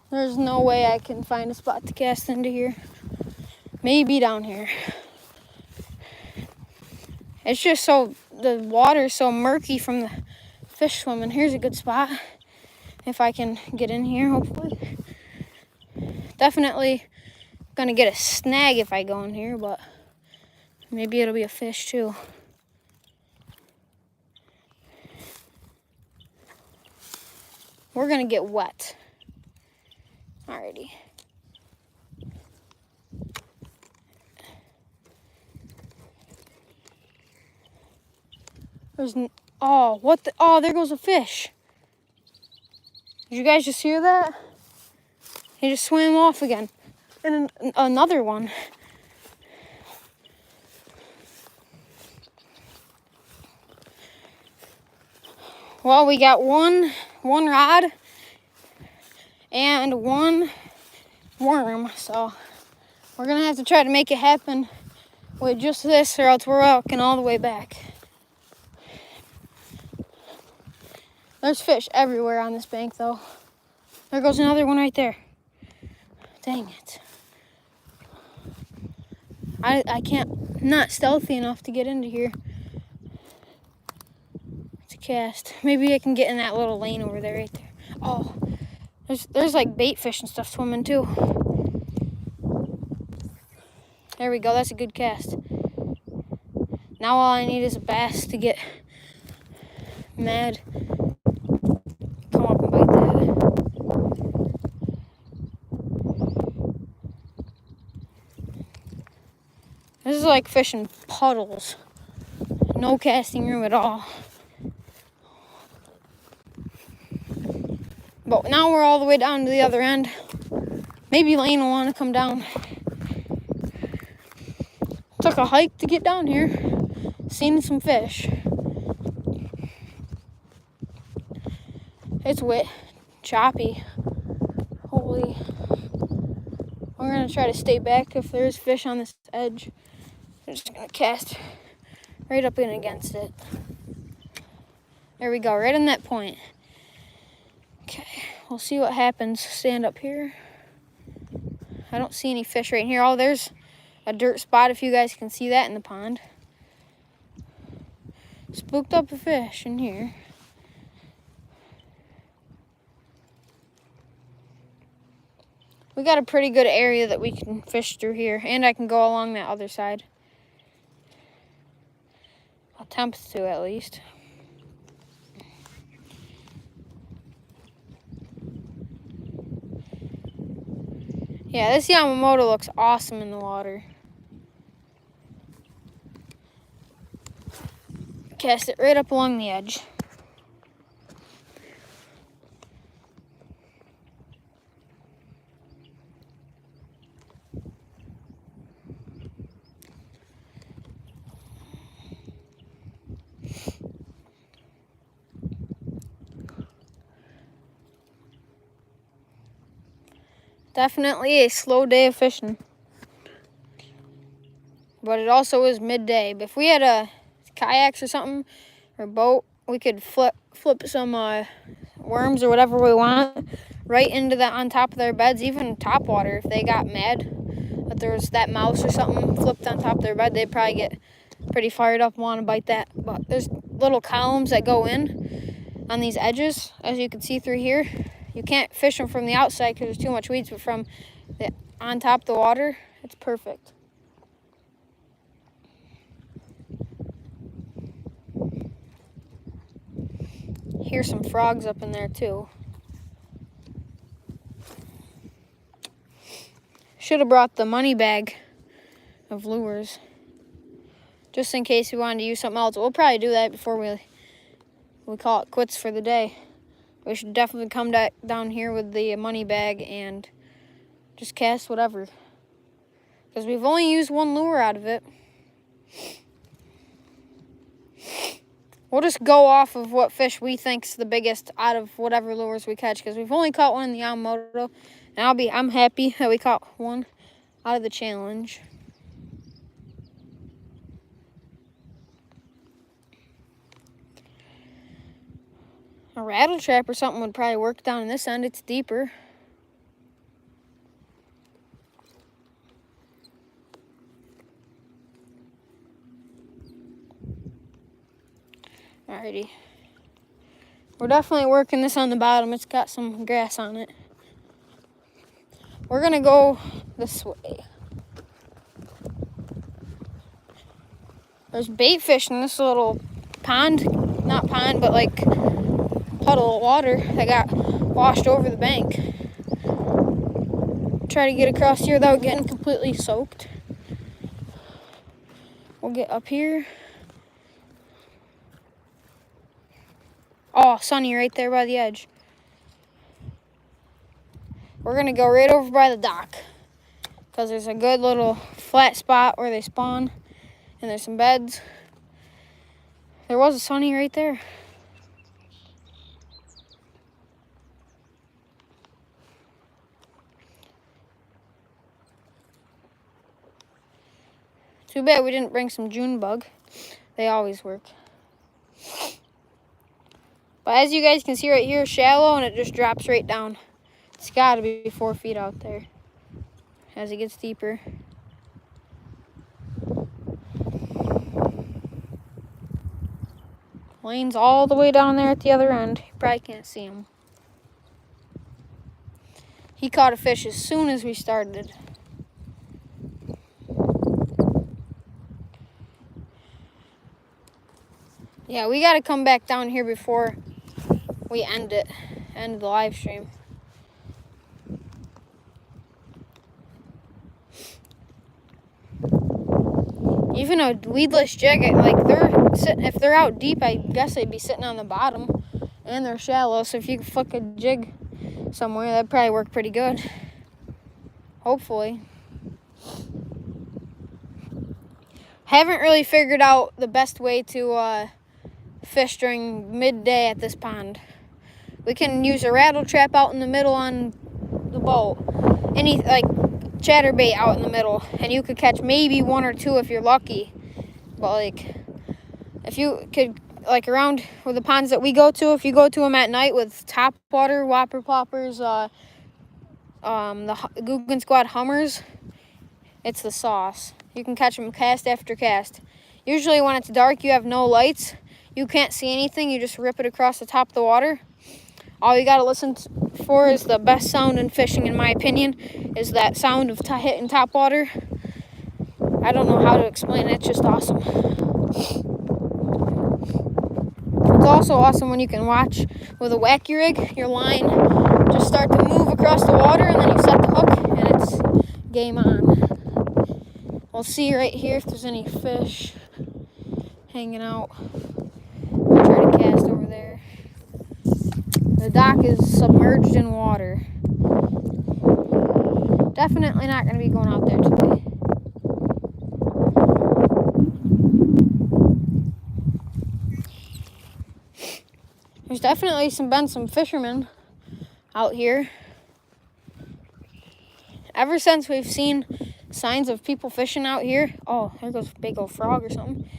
There's no way I can find a spot to cast into here. Maybe down here. It's just the water's so murky from the fish swimming. Here's a good spot. If I can get in here, hopefully. Definitely gonna get a snag if I go in here, but maybe it'll be a fish too. We're gonna get wet. Alrighty. Oh, there goes a fish. Did you guys just hear that? He just swam off again. And another one. Well, we got one rod and one worm, so we're gonna have to try to make it happen with just this, or else we're walking all the way back. There's fish everywhere on this bank, though. There goes another one right there. Dang it. I can't, not stealthy enough to get into here to cast. Maybe I can get in that little lane over there right there. Oh, there's like bait fish and stuff swimming too. There we go, that's a good cast. Now all I need is a bass to get mad. Come up and bite that. This is like fishing puddles. No casting room at all. But now we're all the way down to the other end. Maybe Lane will want to come down. Took a hike to get down here. Seen some fish. It's wet, choppy. Holy. We're gonna try to stay back if there's fish on this edge. I'm just gonna cast right up in against it. There we go, right on that point. Okay, we'll see what happens. Stand up here. I don't see any fish right here. Oh, there's a dirt spot, if you guys can see that in the pond. Spooked up a fish in here. We got a pretty good area that we can fish through here, and I can go along that other side. Attempt to, at least. Yeah, this Yamamoto looks awesome in the water. Cast it right up along the edge. Definitely a slow day of fishing. But it also is midday. But if we had a kayaks or something, or boat, we could flip some worms or whatever we want right into that on top of their beds, even top water. If they got mad that there was that mouse or something flipped on top of their bed, they'd probably get pretty fired up and want to bite that. But there's little columns that go in on these edges, as you can see through here. You can't fish them from the outside because there's too much weeds, but from on top of the water, it's perfect. Here's some frogs up in there too. Should have brought the money bag of lures, just in case we wanted to use something else. We'll probably do that before we call it quits for the day. We should definitely come down here with the money bag and just cast whatever, because we've only used one lure out of it. We'll just go off of what fish we think's the biggest out of whatever lures we catch, because we've only caught one in the Yamamoto, and I'm happy that we caught one out of the challenge. A rattle trap or something would probably work down in this end. It's deeper. Alrighty. We're definitely working this on the bottom. It's got some grass on it. We're gonna go this way. There's bait fish in this little pond. Not pond, but like puddle of water that got washed over the bank. Try to get across here without getting completely soaked. We'll get up here. Oh, sunny right there by the edge. We're gonna go right over by the dock, because there's a good little flat spot where they spawn, and there's some beds. There was a sunny right there. Too bad we didn't bring some June bug. They always work. But as you guys can see right here, shallow, and it just drops right down. It's got to be 4 feet out there as it gets deeper. Lane's all the way down there at the other end. You probably can't see him. He caught a fish as soon as we started. Yeah, we got to come back down here before we end the live stream. Even a weedless jig, like if they're out deep, I guess they'd be sitting on the bottom, and they're shallow. So if you could flick a jig somewhere, that'd probably work pretty good. Hopefully. Haven't really figured out the best way to fish during midday at this pond. We can use a rattle trap out in the middle on the boat. Any like chatterbait out in the middle, and you could catch maybe 1 or 2 if you're lucky. But like if you could like around where the ponds that we go to, if you go to them at night with top water, whopper ploppers, the Guggen Squad Hummers, it's the sauce. You can catch them cast after cast. Usually when it's dark, you have no lights. You can't see anything. You just rip it across the top of the water. All you gotta listen for is the best sound in fishing, in my opinion, is that sound of hitting top water. I don't know how to explain it. It's just awesome. It's also awesome when you can watch with a wacky rig, your line just start to move across the water, and then you set the hook, and it's game on. We'll see right here if there's any fish hanging out. I'll try to cast over there. The dock is submerged in water. Definitely not going to be going out there today. There's definitely been some fishermen out here. Ever since we've seen signs of people fishing out here. Oh, there goes a big old frog or something.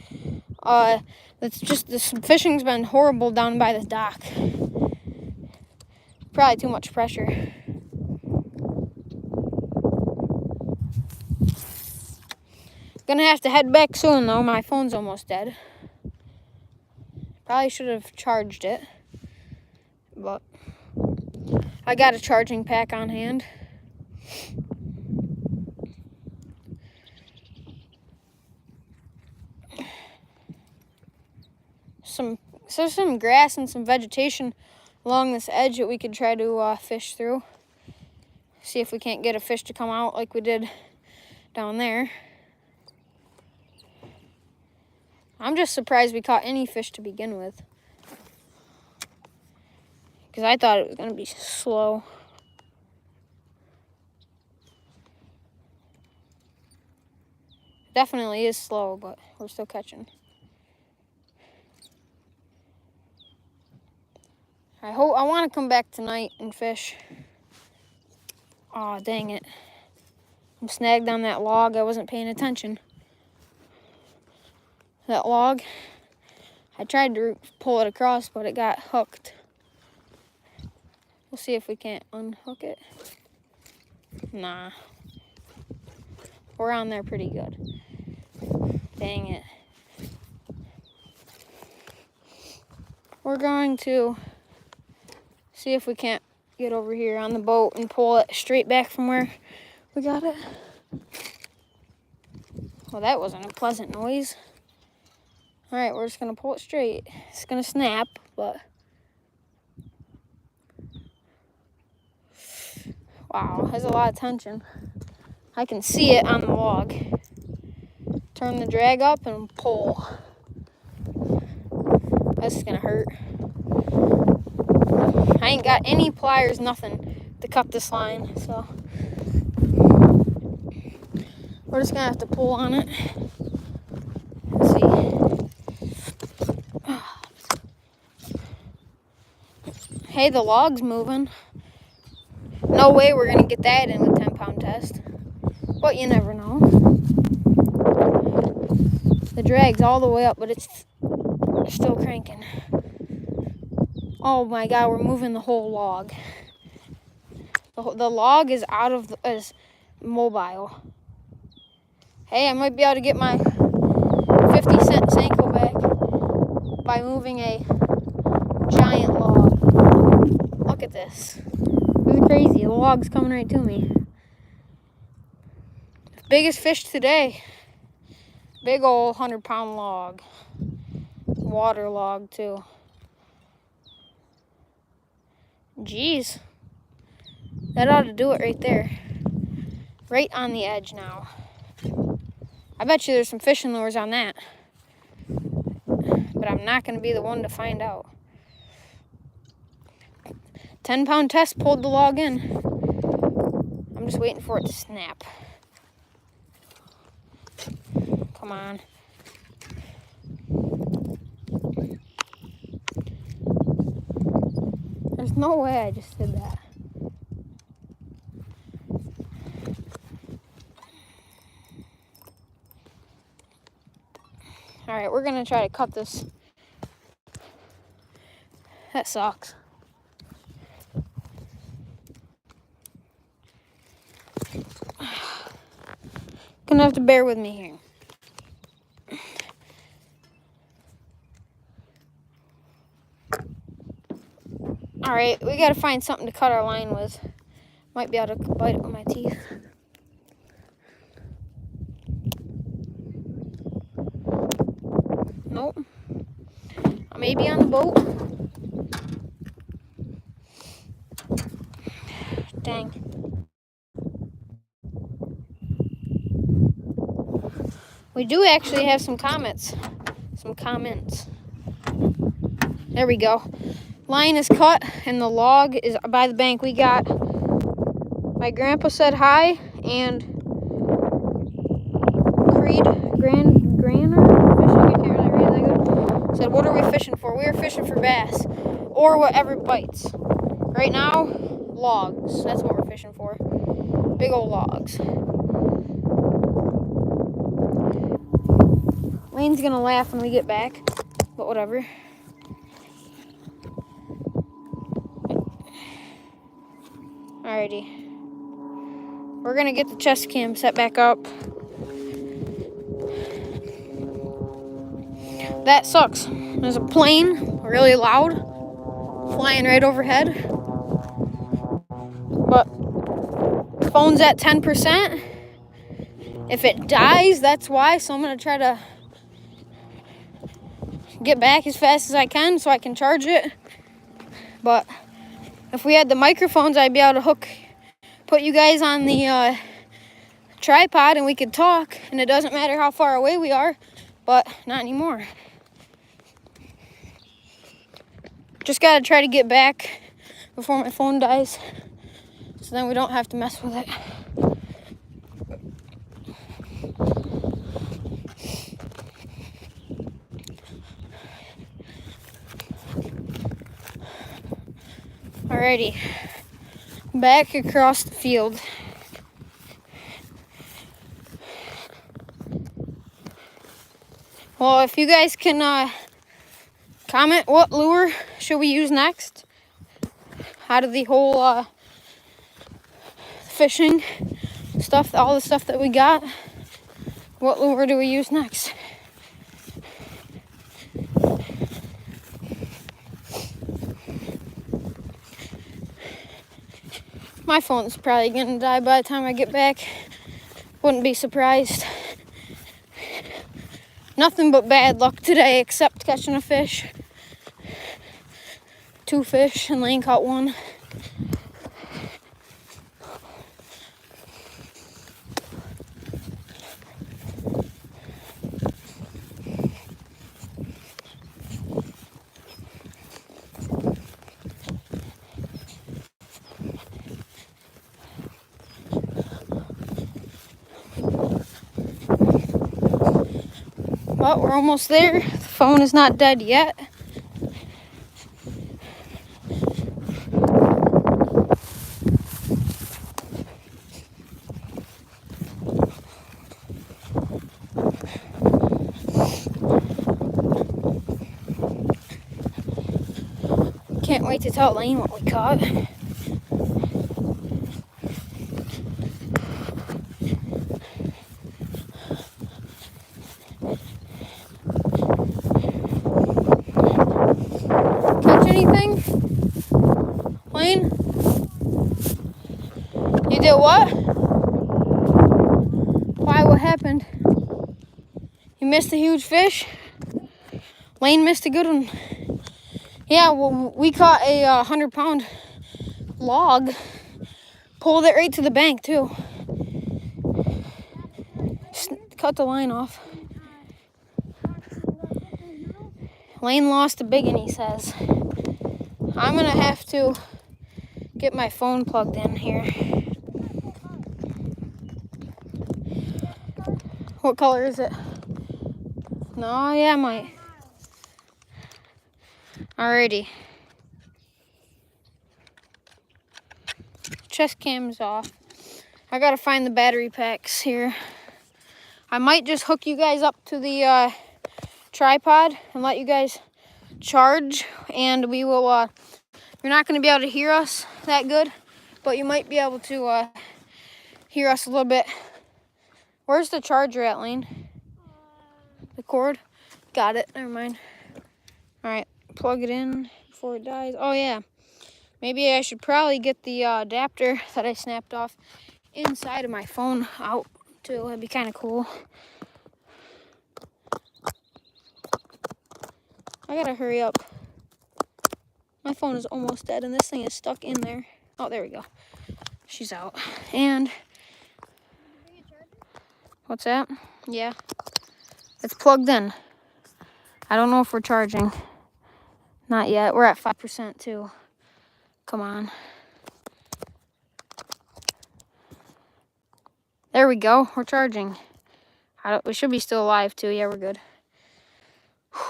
It's just this fishing's been horrible down by the dock. Probably too much pressure. Gonna have to head back soon though. My phone's almost dead. Probably should have charged it, but I got a charging pack on hand. There's some grass and some vegetation along this edge that we could try to fish through. See if we can't get a fish to come out like we did down there. I'm just surprised we caught any fish to begin with, because I thought it was going to be slow. Definitely is slow, but we're still catching. I want to come back tonight and fish. Aw, dang it. I'm snagged on that log. I wasn't paying attention. That log, I tried to pull it across, but it got hooked. We'll see if we can't unhook it. Nah. We're on there pretty good. Dang it. We're going to see if we can't get over here on the boat and pull it straight back from where we got it. Well, that wasn't a pleasant noise. All right, we're just gonna pull it straight. It's gonna snap, but wow, there's a lot of tension. I can see it on the log. Turn the drag up and pull. This is gonna hurt. I ain't got any pliers, nothing to cut this line, so we're just gonna have to pull on it. Let's see. Hey, the log's moving. No way we're gonna get that in with 10-pound test, but you never know. The drag's all the way up, but it's still cranking. Oh my God, we're moving the whole log. The log is is mobile. Hey, I might be able to get my 50-cent Senko back by moving a giant log. Look at this. This is crazy. The log's coming right to me. Biggest fish today. Big old 100-pound log. Water log too. Jeez. That ought to do it right there. Right on the edge now. I bet you there's some fishing lures on that. But I'm not going to be the one to find out. 10-pound test pulled the log in. I'm just waiting for it to snap. Come on. There's no way I just did that. All right, we're gonna try to cut this That sucks. Gonna have to bear with me here. Alright, we gotta find something to cut our line with. Might be able to bite it with my teeth. Nope. Maybe on the boat. Dang. We do actually have some comments. There we go. Line is cut and the log is by the bank. We got, my grandpa said hi, and Creed Granner fishing, I can't really read that good, said, what are we fishing for? We are fishing for bass or whatever bites. Right now, logs. That's what we're fishing for. Big old logs. Lane's gonna laugh when we get back, but whatever. Alrighty. We're gonna get the chest cam set back up. That sucks. There's a plane, really loud, flying right overhead. But phone's at 10%. If it dies, that's why. So I'm gonna try to get back as fast as I can so I can charge it. But if we had the microphones, I'd be able to put you guys on the tripod and we could talk, and it doesn't matter how far away we are, but not anymore. Just gotta try to get back before my phone dies, so then we don't have to mess with it. Alrighty, back across the field. Well, if you guys can comment what lure should we use next out of the whole fishing stuff, all the stuff that we got, what lure do we use next? My phone's probably gonna die by the time I get back. Wouldn't be surprised. Nothing but bad luck today except catching a fish. 2 fish and Lane caught 1. But we're almost there. The phone is not dead yet. Can't wait to tell Lane what we caught. Catch anything? Lane? You did what? Why? What happened? You missed a huge fish? Lane missed a good one. Yeah, well, we caught a 100-pound log. Pulled it right to the bank, too. Just cut the line off. Lane lost a big one, he says. I'm gonna have to get my phone plugged in here. What color is it? No, yeah, I might. Alrighty. Chest cam's off. I gotta find the battery packs here. I might just hook you guys up to the tripod and let you guys charge, and we will, you're not going to be able to hear us that good, but you might be able to hear us a little bit. Where's the charger at, Lane? The cord? Got it. Never mind. All right, plug it in before it dies. Oh, yeah. Maybe I should probably get the adapter that I snapped off inside of my phone out, too. That'd be kind of cool. I gotta hurry up. My phone is almost dead, and this thing is stuck in there. Oh, there we go. She's out. And what's that? Yeah. It's plugged in. I don't know if we're charging. Not yet. We're at 5% too. Come on. There we go. We're charging. We should be still alive too. Yeah, we're good. Whew.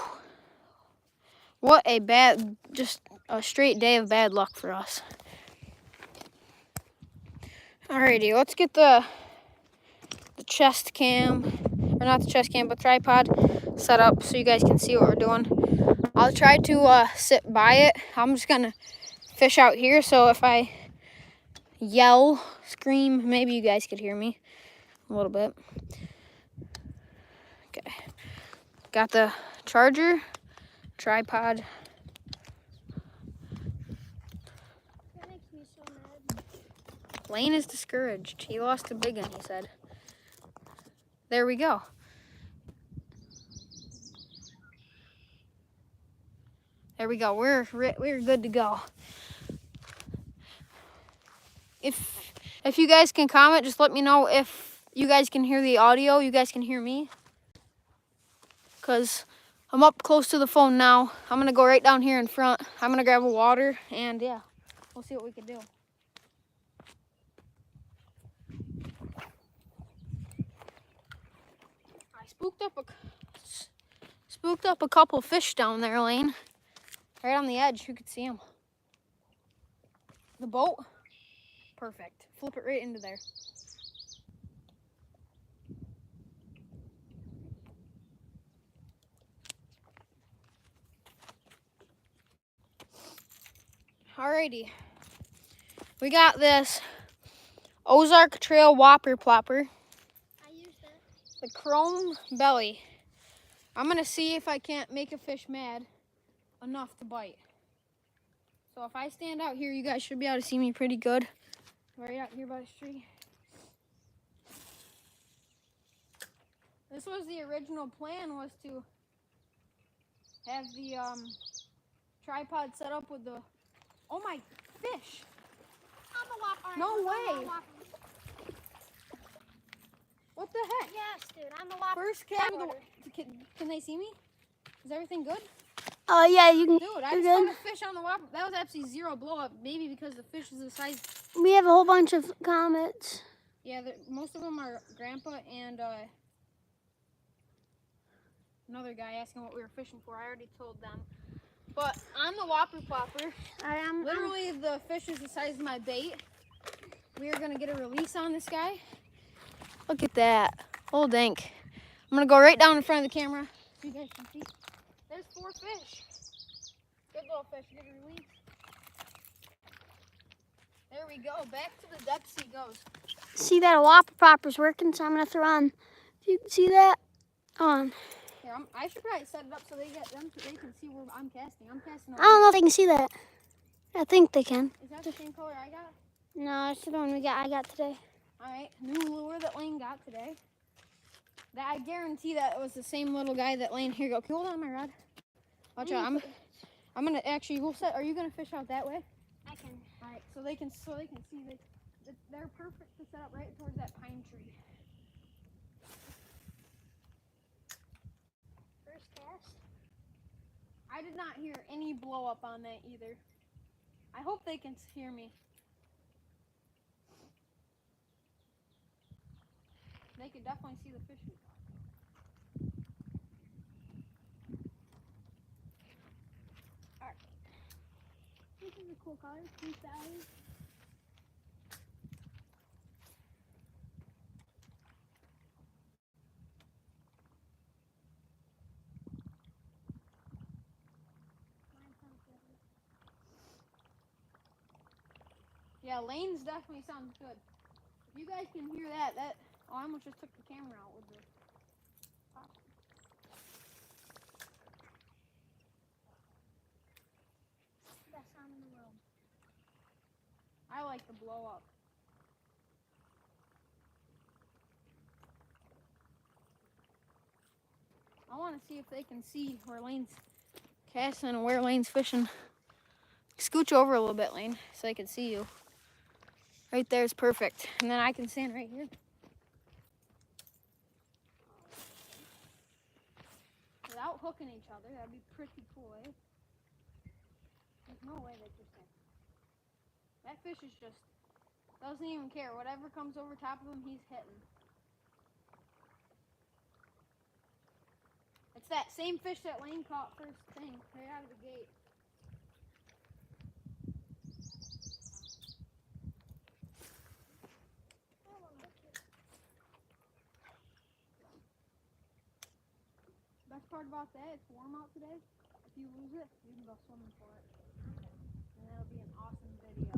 What a just a straight day of bad luck for us. Alrighty, let's get the chest cam, or not the chest cam, but tripod set up so you guys can see what we're doing. I'll try to sit by it. I'm just gonna fish out here, so if I yell, scream, maybe you guys could hear me a little bit. Okay, got the charger, tripod. That makes me so mad. Lane is discouraged. He lost a big one, he said. There we go. There we go. We're good to go. If you guys can comment, just let me know if you guys can hear the audio. You guys can hear me. Because I'm up close to the phone now. I'm going to go right down here in front. I'm going to grab a water, and yeah, we'll see what we can do. I spooked up a couple fish down there, Lane. Right on the edge, you could see them. The boat, perfect. Flip it right into there. Alrighty, we got this Ozark Trail Whopper Plopper. I used it. The chrome belly. I'm gonna see if I can't make a fish mad enough to bite. So if I stand out here, you guys should be able to see me pretty good. Right out here by this tree. This was the original plan, was to have the tripod set up with the, oh my, fish. I'm a whopper. No I'm way. a whopper. What the heck? Yes, dude. I'm a whopper. First cab of the, can they see me? Is everything good? Oh yeah, you can. Dude, I just good. got a fish on the whopper. That was absolutely zero blow up. Maybe because the fish is the size. We have a whole bunch of comments. Yeah, most of them are Grandpa and another guy asking what we were fishing for. I already told them. But on the Whopper Plopper, literally the fish is the size of my bait. We are gonna get a release on this guy. Look at that. Oh, dank. I'm gonna go right down in front of the camera so you guys can see. There's 4 fish. Good little fish. Get a release. There we go. Back to the depths he goes. See that a whopper popper's working, so I'm gonna throw on. You can see that on. Here, I should probably set it up so they can see where I'm casting. I'm casting. I don't know if they can see that. I think they can. Is that the same color I got? No, it's the one I got today. All right, new lure that Lane got today. That I guarantee that it was the same little guy that Lane. Here you go. Can you hold on my rod? Watch out. I'm gonna actually. Are you gonna fish out that way? I can. All right, so they can see they're perfect to set up right towards that pine tree. First cast. I did not hear any blow up on that either. I hope they can hear me. They can definitely see the fish. Alright. This is a cool color. Pink valley. Yeah, lanes definitely sounds good. If you guys can hear that, oh, I almost just took the camera out with the pop. Best sound in the world. I like the blow up. I want to see if they can see where Lane's casting and where Lane's fishing. Scooch over a little bit, Lane, so they can see you. Right there is perfect. And then I can stand right here. Without hooking each other, that'd be pretty cool, eh? There's no way they just did. That fish is just, doesn't even care. Whatever comes over top of him, he's hitting. It's that same fish that Lane caught first thing, right out of the gate. Best part about that, it's warm out today. If you lose it, you can go swimming for it. And that'll be an awesome video.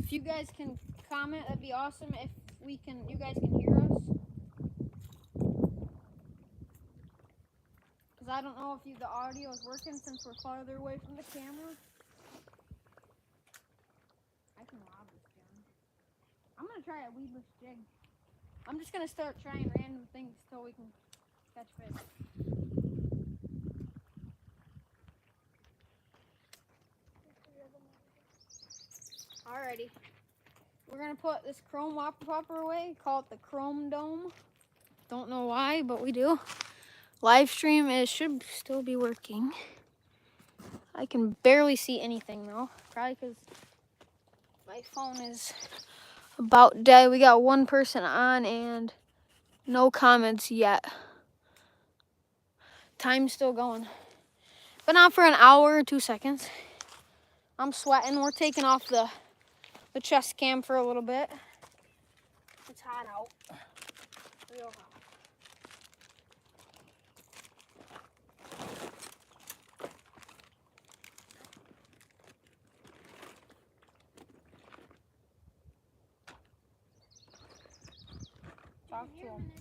If you guys can comment, that'd be awesome. If you guys can hear us. Because I don't know if the audio is working since we're farther away from the camera. I can lob this jig. I'm going to try a weedless jig. I'm just going to start trying random things till we can catch fish. Alrighty. We're going to put this chrome whopper popper away. Call it the chrome dome. Don't know why, but we do. Live stream should still be working. I can barely see anything though. Probably because my phone is about dead. We got one person on and no comments yet. Time's still going. Been on for an hour or 2 seconds. I'm sweating. We're taking off the chest cam for a little bit. It's hot out. Real hot. Talk to him.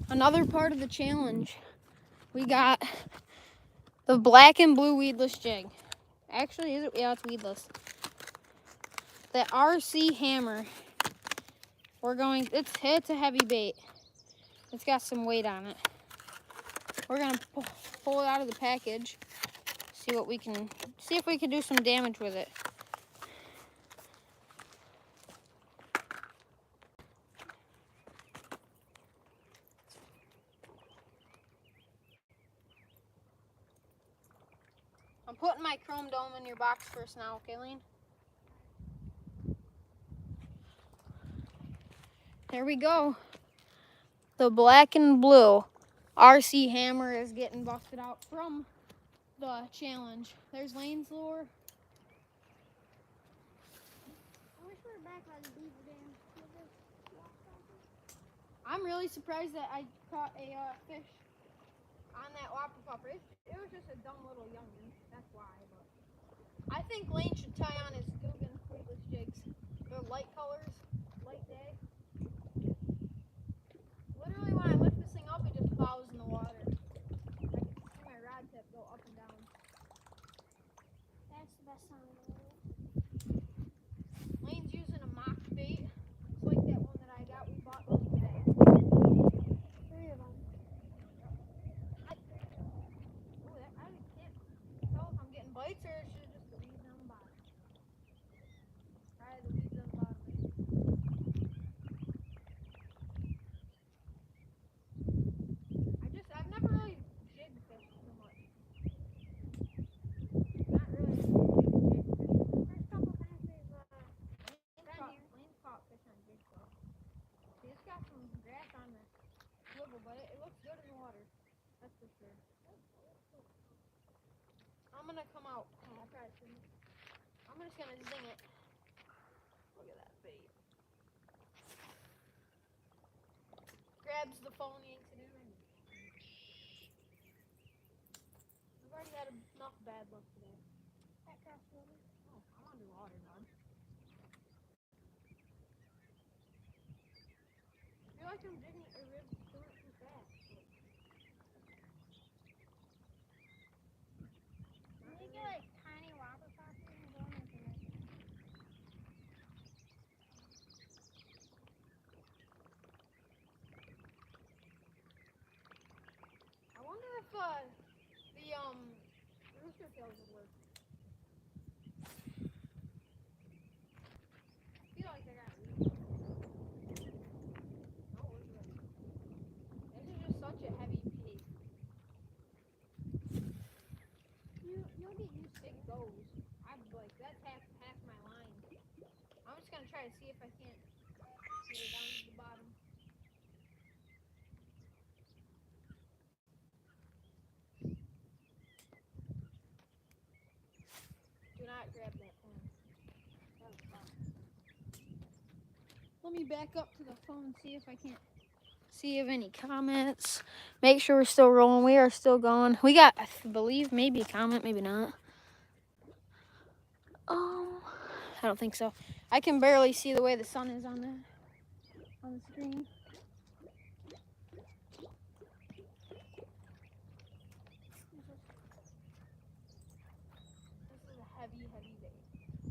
Another part of the challenge, we got the black and blue weedless jig. Actually, is it? Yeah, it's weedless. The RC hammer. It's a heavy bait. It's got some weight on it. We're gonna pull it out of the package. See if we can do some damage with it. I'm putting my chrome dome in your box first now, okay, Lane? There we go. The black and blue RC hammer is getting busted out from the challenge. There's Lane's lure. I wish we were back by the beaver dam. I'm really surprised that I caught a fish on that whopper popper. It was just a dumb little youngin'. That's why. But I think Lane should tie on his Guggen weightless jigs. They're light colors, light day. Literally, when I lift this thing up, it just plows in the water. I can see my rod tip go up and down. That's the best sound in the world. Lane's using a mock bait. It's like that one that I got. We bought those today. 3 of them. I can't tell if I'm getting bites or it's just the weeds on the bottom. Try the weeds on the bottom. I've never really jig fished too much. Not really a big jig fisher. First couple times we've Lane's caught fish on jig though. See, it's got some grass on the swivel, but it looks good in the water. That's for sure. I'm gonna come out. Oh, I probably shouldn't. I'm just gonna zing it. Look at that bait. Grabs the phone, yanks it in. I've already had enough bad luck today. That crossed over. Oh, I'm underwater, bud. I feel like I'm digging a rib doing it too fast. Can you get like tiny whopper poppers and go in with the net? I wonder if the rooster tails would work. I feel like I got it. No, it's good. This is just such a heavy bait. You'll get used to It goes. I'm like, that's half my line. I'm just gonna try to see if I can't get it down to the bottom. Do not grab that phone. That was fun. Let me back up to the phone and see if I can't see if any comments. Make sure we're still rolling. We are still going. We got, I believe, maybe a comment, maybe not. I don't think so. I can barely see the way the sun is on the screen. This is a heavy bait.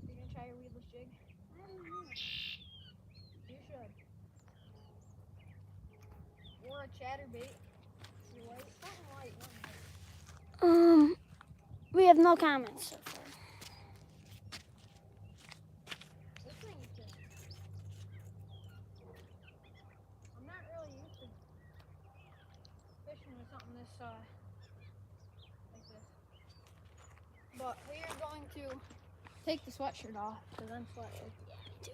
You gonna try your weedless jig? You should. Or a chatterbait. You like something light, nothing light. We have no comments so far. This thing is just. I'm not really used to fishing with something this like this. But we are going to take the sweatshirt off because I'm sweating. Yeah, me too.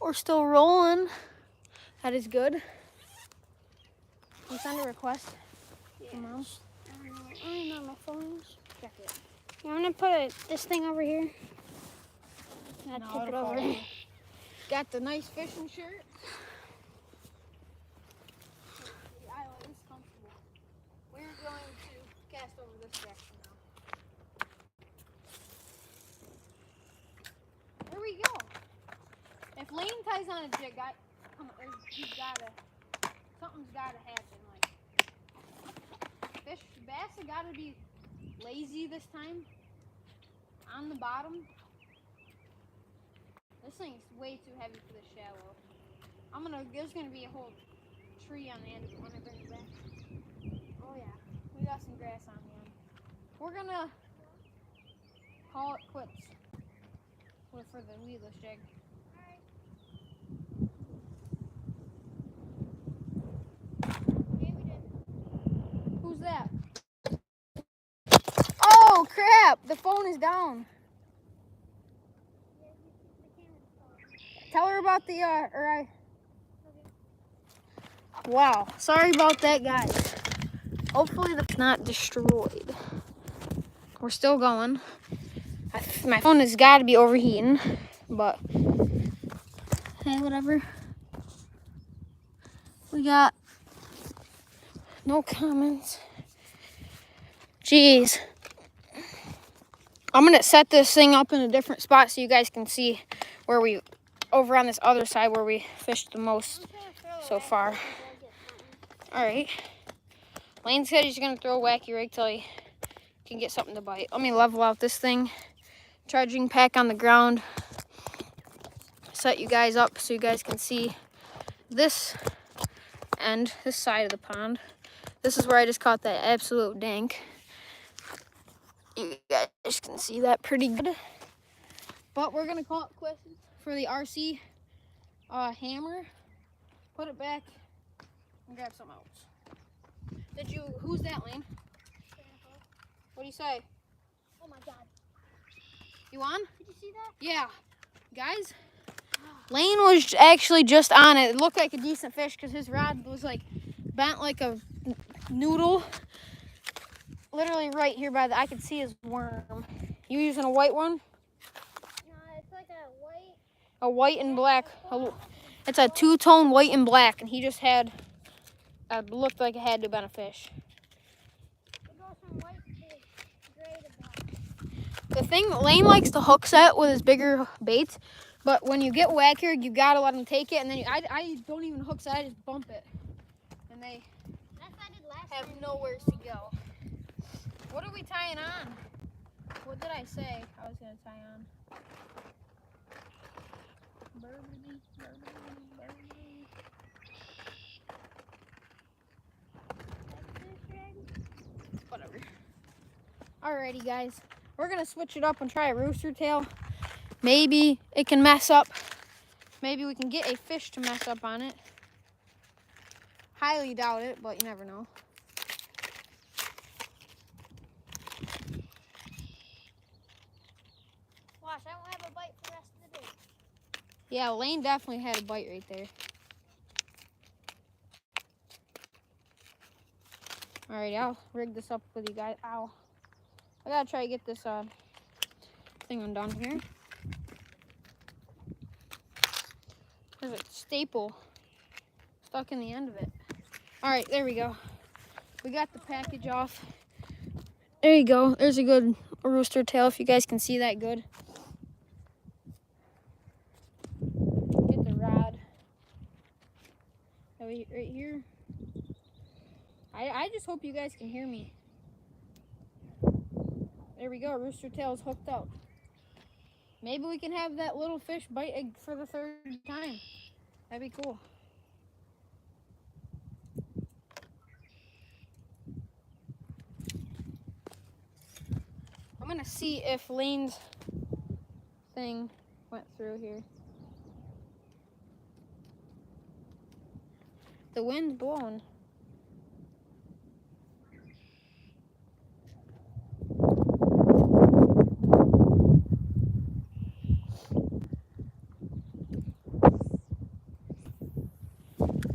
We're still rolling. That is good. You send a request. Yeah. Mom? I don't know my phone is. Check it. Yeah, I'm gonna put this thing over here. I'll No, tip it it'll over. fall over. Got the nice fishing shirt. The island is comfortable. We're going to cast over this direction now. There we go. If Lane ties on a jig, something's gotta happen. Like bass have gotta be lazy this time. On the bottom. This thing's way too heavy for this shallow. There's gonna be a whole tree on the end of it when I bring it back. Oh yeah, we got some grass on the end. We're gonna call it quits for the weedless jig. Okay, we did. Who's that? Oh crap! The phone is down. Yeah, the camera's off. Tell her about the Wow, sorry about that, guys. Hopefully that's not destroyed. We're still going. My phone has got to be overheating, but hey, whatever. We got no comments. Jeez. I'm gonna set this thing up in a different spot so you guys can see where over on this other side where we fished the most so far. All right. Lane said he's gonna throw a wacky rig till he can get something to bite. Let me level out this thing. Charging pack on the ground. Set you guys up so you guys can see this side of the pond. This is where I just caught that absolute dank. You guys can see that pretty good. But we're gonna call it quits for the RC hammer. Put it back and grab something else. Who's that, Lane? What do you say? Oh my god. You on? Did you see that? Yeah. Guys, Lane was actually just on it. It looked like a decent fish because his rod was like bent like a noodle. literally right here by the, I can see his worm. You using a white one? No, it's like a white. A white and black. It's a two-tone white and black, and he just had, looked like it had to have been a fish. It goes from white to gray to black. The thing, Lane likes to hook set with his bigger baits, but when you get wackier, you gotta let him take it, and then I don't even hook set, I just bump it. And they That's what I did last have time. nowhere to go. What are we tying on? What did I say I was gonna tie on? Burgundy. Whatever. Alrighty, guys. We're gonna switch it up and try a rooster tail. Maybe it can mess up. Maybe we can get a fish to mess up on it. Highly doubt it, but you never know. Watch, I won't have a bite for the rest of the day. Yeah, Lane definitely had a bite right there. Alrighty, I'll rig this up with you guys. Ow. I gotta try to get this thing undone here. There's a staple stuck in the end of it. Alright, there we go. We got the package off. There you go. There's a good rooster tail if you guys can see that good. Get the rod. Right here. I just hope you guys can hear me. There we go. Rooster tail's hooked up. Maybe we can have that little fish bite egg for the third time. That'd be cool. I'm gonna see if Lane's thing went through here. The wind's blowing.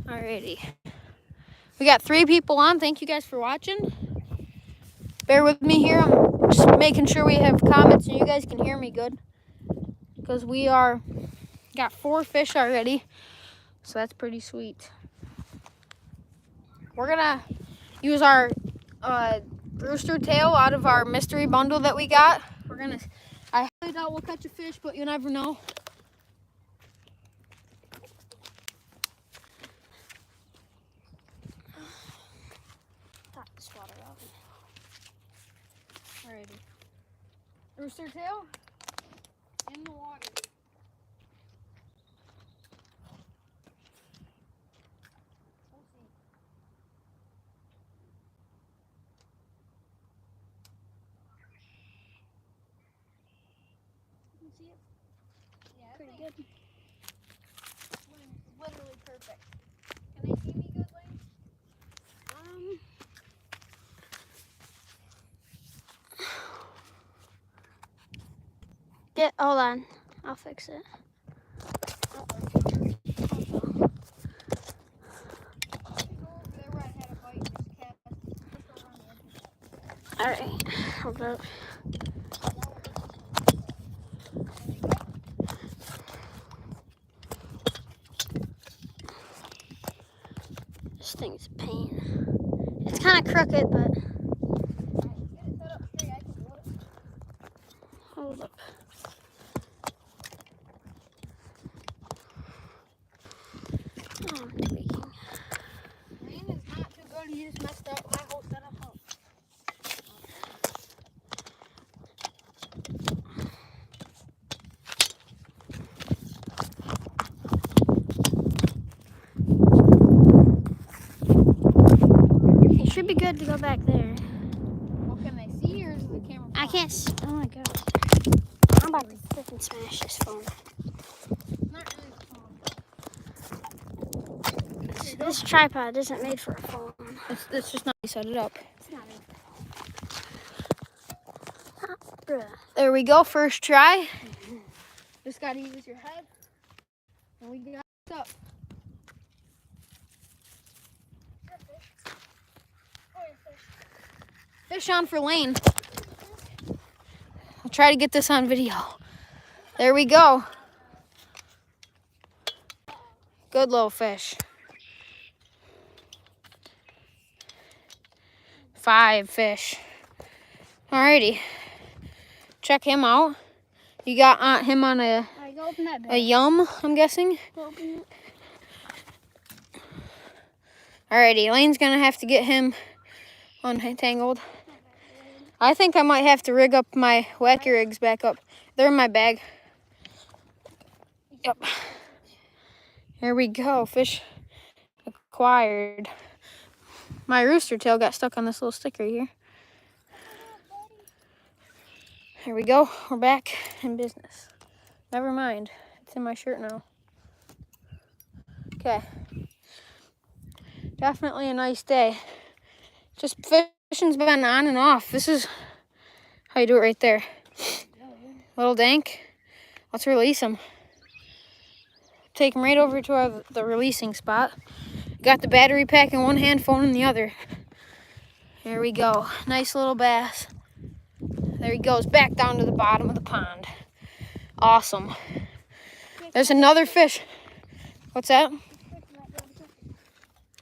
Alrighty. We got 3 people on. Thank you guys for watching. Bear with me here. I'm just making sure we have comments and you guys can hear me good. Because we got 4 fish already. So that's pretty sweet. We're gonna use our rooster tail out of our mystery bundle that we got. I highly doubt we'll catch a fish, but you never know. Top this water out. Alrighty. Rooster tail in the water. We'll see. You can see it? Yeah, Pretty good. Literally perfect. Can they see me good, Lane? Hold on. I'll fix it. Alright. Hold up. This thing's a pain. It's kind of crooked, but hold up. Oh, I'm tweaking. Lane is not too good. He just messed up my whole setup up. It should be good to go back there. Well, can they see or is the camera? I can't see. Oh my god. I'm about to freaking smash this phone. Not really the phone. This tripod isn't made for a phone. It's just not set it up. It's not made for a phone. Bruh. There we go. First try. Just gotta use your head. And we got it up. fish on for Lane. I'll try to get this on video. There we go. Good little fish. 5 fish. Alrighty. Check him out. You got him on a yum, I'm guessing. Alrighty, Lane's gonna have to get him untangled. I think I might have to rig up my wacky rigs back up. They're in my bag. Yep. Here we go, fish acquired. My rooster tail got stuck on this little sticker here. Here we go, we're back in business. Never mind, it's in my shirt now. Okay. Definitely a nice day. Just fishing's been on and off. This is how you do it right there. Little dank. Let's release him. Take him right over to the releasing spot. Got the battery pack in one hand, phone in the other. Here we go. Nice little bass. There he goes, back down to the bottom of the pond. Awesome. There's another fish. What's that?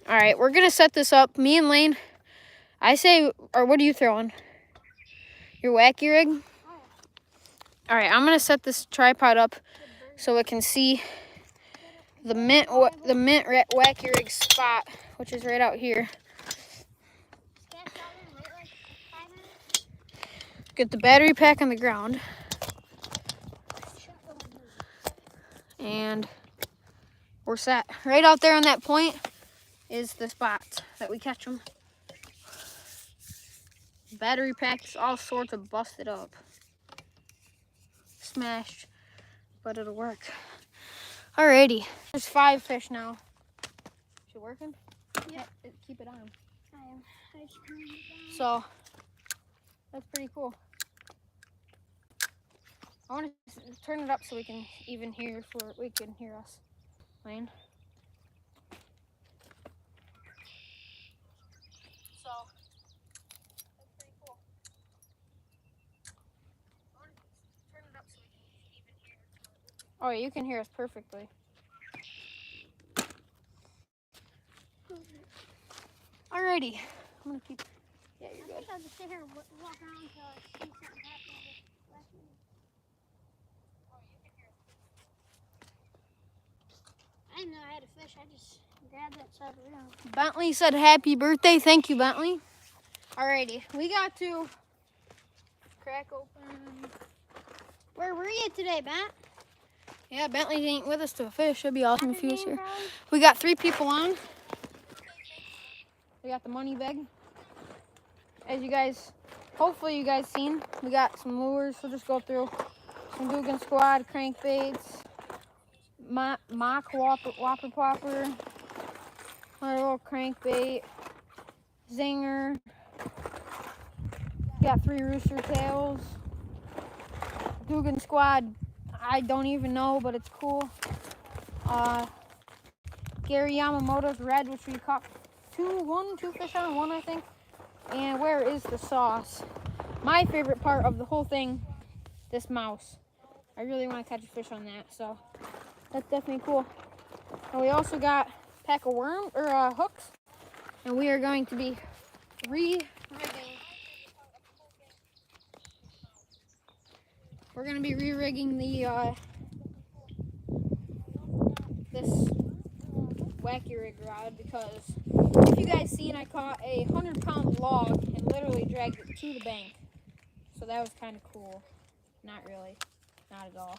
All right, we're gonna set this up. Me and Lane, I say, or what are you throwing? Your wacky rig? All right, I'm gonna set this tripod up so it can see the mint wacky rig spot, which is right out here. Get the battery pack on the ground. And we're set. Right out there on that point is the spot that we catch them. Battery pack's all sorts of busted up. Smashed, but it'll work. Alrighty, there's 5 fish now. Is it working? Yeah. Keep it on. I am. So, that's pretty cool. I want to turn it up so we can even hear, we can hear us. Lane. So, that's pretty cool. I want to turn it up so we can even hear. Oh, you can hear us perfectly. Alrighty. I'm gonna keep. Yeah, you're good. I think I'll just sit here and walk around until I see something happen. I didn't know I had a fish. I just grabbed that sucker out. Bentley said happy birthday. Thank you, Bentley. Alrighty, we got to crack open. Where were you today, Matt? Yeah, Bentley ain't with us to fish. It'd be awesome if he was here. We got 3 people on. We got the money bag. As you guys, hopefully you guys seen, we got some lures. We'll just go through some Guggen Squad crankbaits, mock whopper popper, another little crankbait, zinger. Got 3 rooster tails. Guggen Squad, I don't even know, but it's cool. Gary Yamamoto's red, which we caught 2 fish on, 1 I think. And where is the sauce? My favorite part of the whole thing, this mouse. I really want to catch a fish on that, so that's definitely cool. And we also got a pack of hooks, and we are going to be re-rigging. We're going to be re-rigging the this wacky rig rod, because if you guys seen, I caught a 100-pound log and literally dragged it to the bank. So that was kind of cool. Not really. Not at all.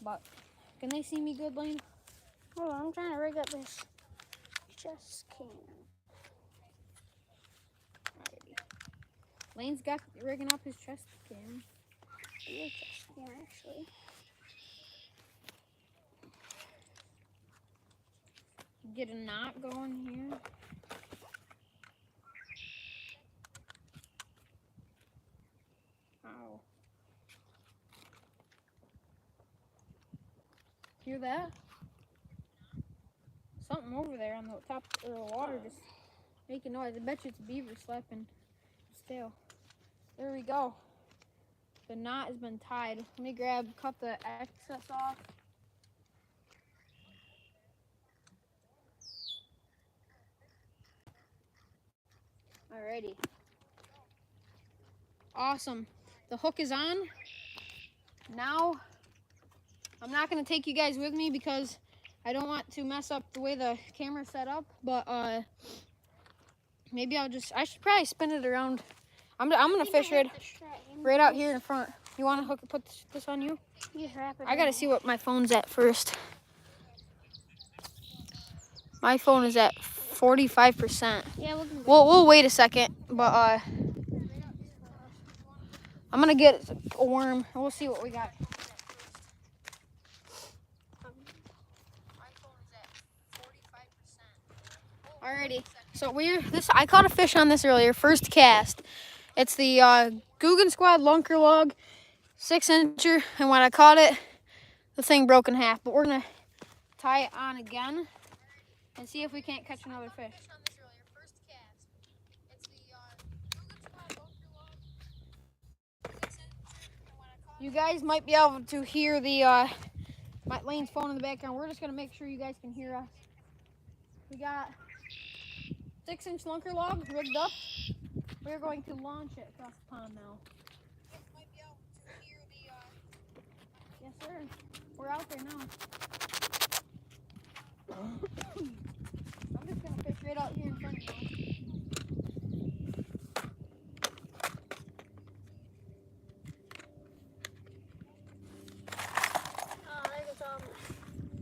But can they see me good, Lane? Hold on, I'm trying to rig up this chest cam. Alrighty. Lane's got rigging up his chest cam. Your chest cam, actually. Get a knot going here. Ow. Hear that? Something over there on the top of the water just making noise. I bet you it's a beaver slapping its tail. There we go. The knot has been tied. Let me cut the excess off. Alrighty. Awesome. The hook is on. Now, I'm not going to take you guys with me because I don't want to mess up the way the camera's set up, but maybe I should probably spin it around. I'm going to fish right out here in the front. You want to put this on you? I got to see what my phone's at first. My phone is at 45%. Yeah, We'll wait a second, but I'm gonna get a worm and we'll see what we got. My phone is at 45%. Alrighty, so I caught a fish on this earlier, first cast. It's the Guggen Squad Lunker Log 6-incher, and when I caught it, the thing broke in half. But we're gonna tie it on again and see if we can't catch another fish. You guys might be able to hear my Lane's phone in the background. We're just gonna make sure you guys can hear us. We got 6-inch lunker log rigged up. We're going to launch it across the pond now. You guys might be able to hear yes, sir. We're out there now. I'm just gonna fish right out here in front of you.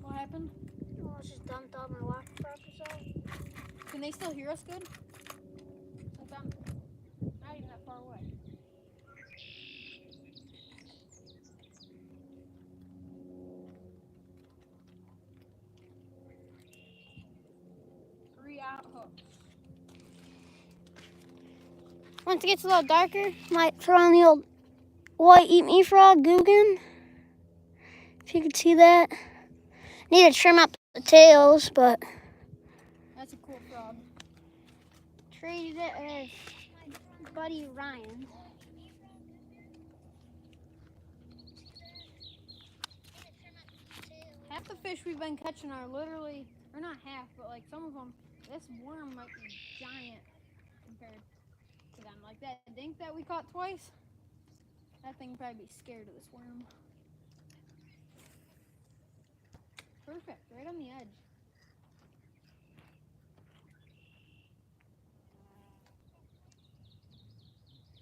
What happened? Oh, I just dumped all my water props out. Can they still hear us good? Since I'm not even that far away. Three out hooks. Once it gets a little darker, might throw on the old white eat me frog Guggen. If you could see that. Need to trim up the tails, but That's a cool frog. Traded it as my buddy Ryan. Half the fish we've been catching are literally, or not half, but like some of them, this worm might be giant compared to them. Like that dink that we caught twice, that thing would probably be scared of this worm. Perfect, right on the edge.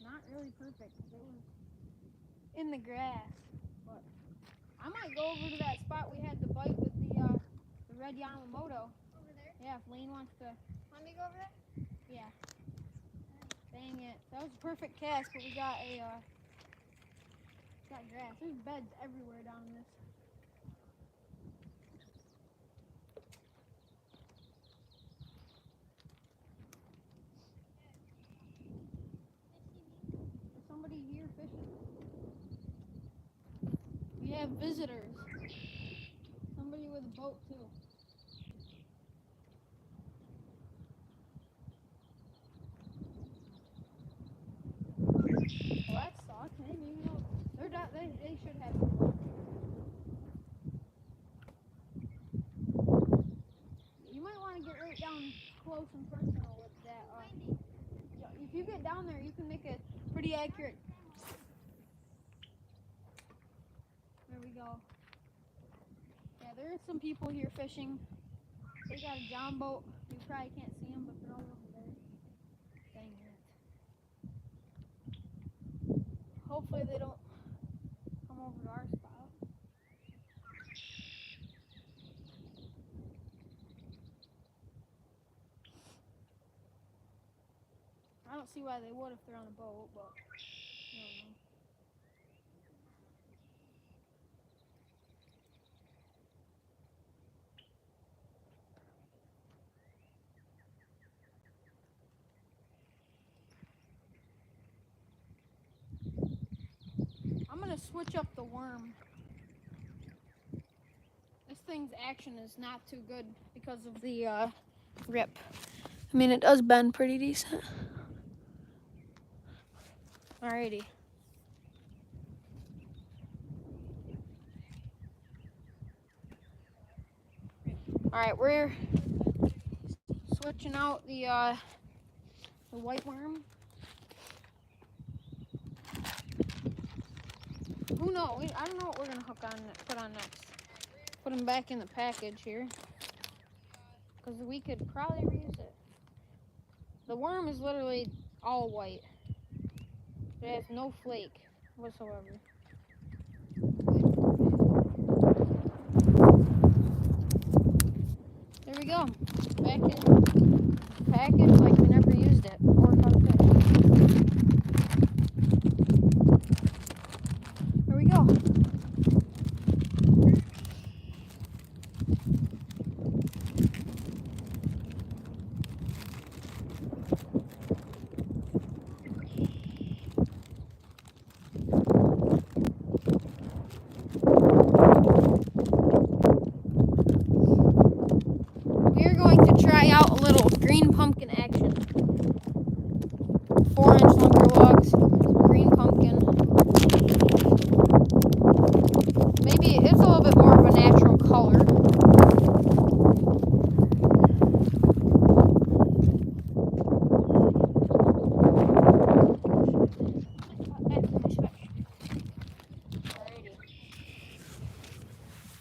Not really perfect, it was in the grass, but I might go over to that spot we had the bite with the red Yamamoto. Over there? Yeah, if Lane wants to. Want me to go over there? Yeah. Dang it, that was a perfect cast, but we got grass. There's beds everywhere down in this. Somebody here fishing. We have visitors. Somebody with a boat too. Well, that sucks. Maybe they should have. You might want to get right down close and personal with that. If you get down there, you can make a pretty accurate. There we go. Yeah, there are some people here fishing. They got a john boat. You probably can't see them, but they're all over there. Dang it. Hopefully they don't come over to our spot. I don't see why they would if they're on a boat, but I don't know. I'm gonna switch up the worm. This thing's action is not too good because of the rip. I mean, it does bend pretty decent. Alrighty. Alright, we're switching out the white worm. Who knows? I don't know what we're gonna put on next. Put him back in the package here, because we could probably reuse it. The worm is literally all white. It has no flake whatsoever. There we go. Back in package like we never used it or caught a fish. There we go. We're going to try out a little green pumpkin action. 4-inch lumber logs, green pumpkin. Maybe it's a little bit more of a natural color.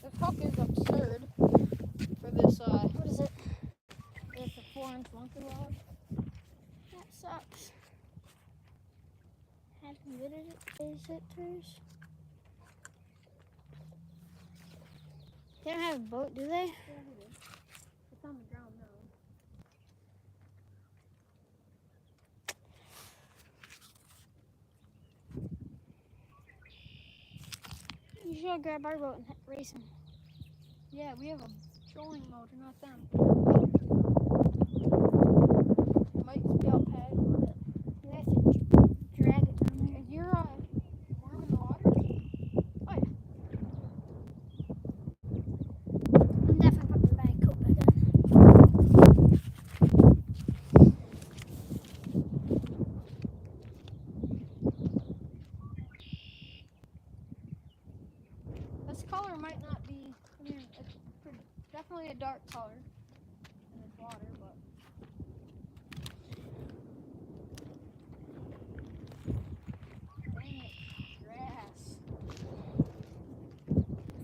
This hook is absurd for this, What is it? it's a 4-inch monkey log. That sucks. Have visitors. They don't have a boat, do they? It's on the ground now. You should grab our boat and race them. Yeah, we have a trolling motor, not them. Might be out pad on it. We have to drag it down there. Is your worm in the water? Oh yeah. I'm definitely putting the bag coat back on. This color might not be, I mean, it's definitely a dark color in this water, but. Dang it, grass.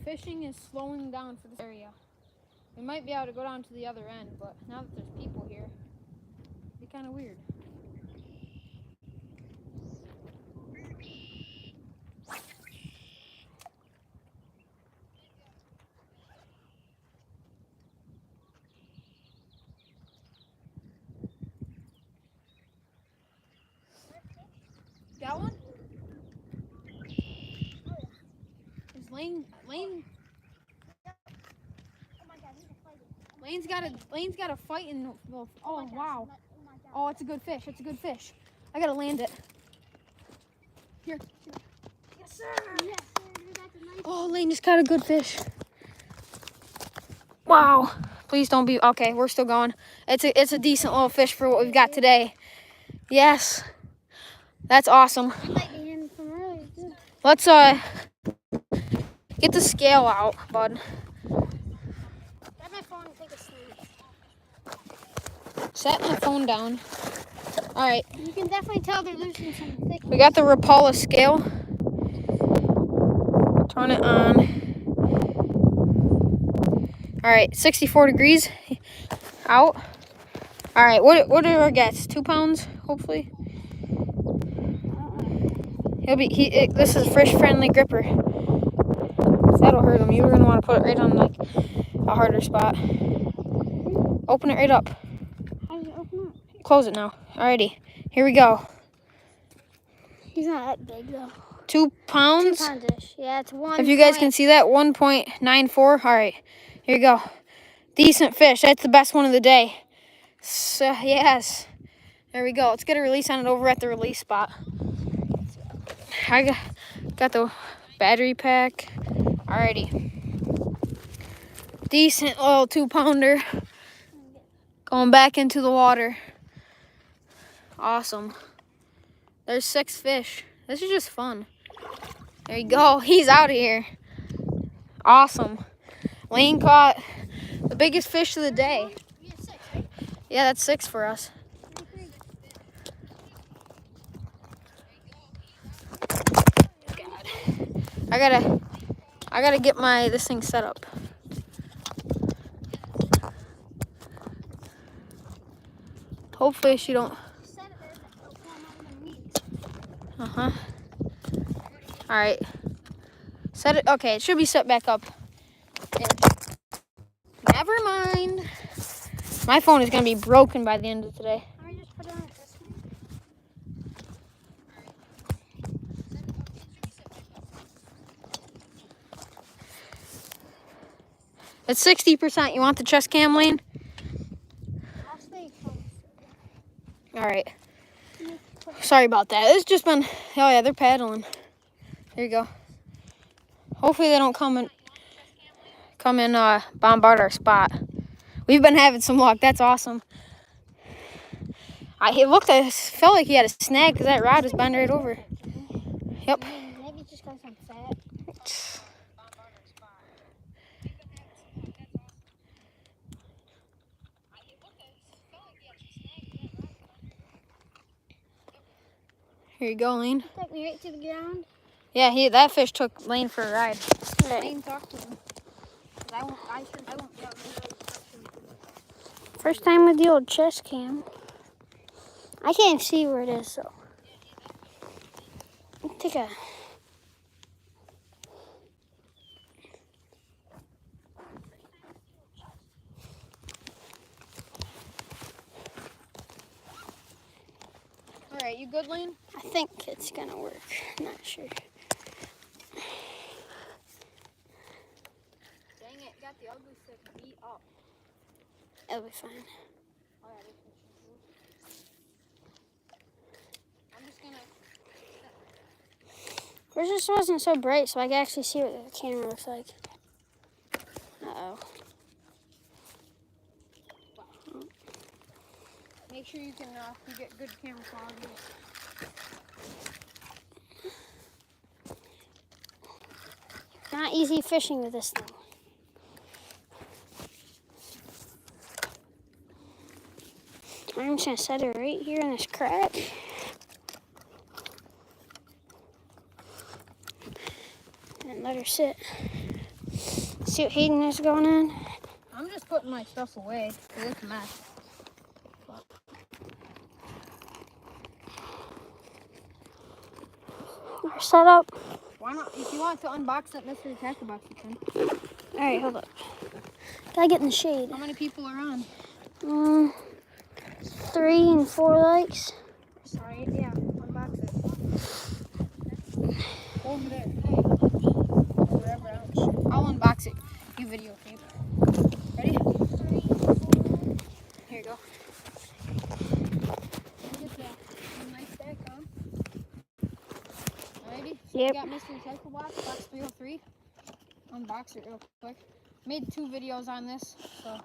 Fishing is slowing down for this area. We might be able to go down to the other end, but now that there's people here, it'd be kind of weird. Got one? Is Lane? Oh my god, he's a fighter. Lane's got a fight in the. Oh wow! Oh, it's a good fish. It's a good fish. I gotta land it. Here. Yes, sir. Yes, sir. That's a nice. Oh, Lane just caught a good fish. Wow! Please don't be. Okay, we're still going. It's a decent little fish for what we've got today. Yes. That's awesome. I might be in from earlier too. Let's get the scale out, bud. Grab my phone and take a snap. Set my phone down. All right, You can definitely tell they're losing some thick. we got the Rapala scale. Turn it on. All right, 64 degrees out. All right, what are our guess? 2 pounds, hopefully. This is a fish-friendly gripper. That'll hurt him. You're gonna want to put it right on like a harder spot. Open it right up. How does it open up? Close it now. Alrighty, here we go. He's not that big though. 2 pounds. 2 poundish. Yeah, it's one. If you guys can see that, 1.94. All right, here you go. Decent fish. That's the best one of the day. So yes, there we go. Let's get a release on it over at the release spot. I got the battery pack. Alrighty. Decent little 2-pounder. Going back into the water. Awesome. There's 6 fish. This is just fun. There you go. He's out of here. Awesome. Lane caught the biggest fish of the day. You get 6, right? Yeah, that's 6 for us. God. I gotta get this thing set up. Hopefully she don't. Set it there, but it'll come out underneath. Uh-huh. All right. Set it. Okay, it should be set back up. Never mind. My phone is gonna be broken by the end of today. Let me just put it on it this way. It's 60%. You want the chest cam, Lane? I'll stay close. All right. Sorry about that. It's just been. Oh yeah, they're paddling. There you go. Hopefully they don't come and bombard our spot. We've been having some luck. That's awesome. I felt like he had a snag because that rod was bent right over. Yep. Maybe just got some fat. Here you go, Lane. Took me right to the ground. Yeah, that fish took Lane for a ride. Lane, talk to him. I won't be out there. First time with the old chest cam. I can't see where it is, so. Take a. All right, you good, Lane? I think it's gonna work. I'm not sure. Dang it, got the ugly stick beat up. It'll be fine. I'm just gonna. Yours just wasn't so bright, so I could actually see what the camera looks like. Uh-oh. Make sure you get good camera quality. Not easy fishing with this thing. I'm just gonna set it right here in this crack. And let her sit. See what Hayden is going on. I'm just putting my stuff away because it's a mess. We're set up. Why not? If you want to unbox that mystery tackle box, you can. Alright, hold up. Gotta get in the shade. How many people are on? 3 and 4 likes. Sorry, yeah, unbox it. Over there. Wherever else. I'll unbox it. You videotape. Ready? Here you go. Get the nice stack on. Alrighty. So Yep. we got mystery tackle box 303. Unbox it real quick. Made 2 videos on this, so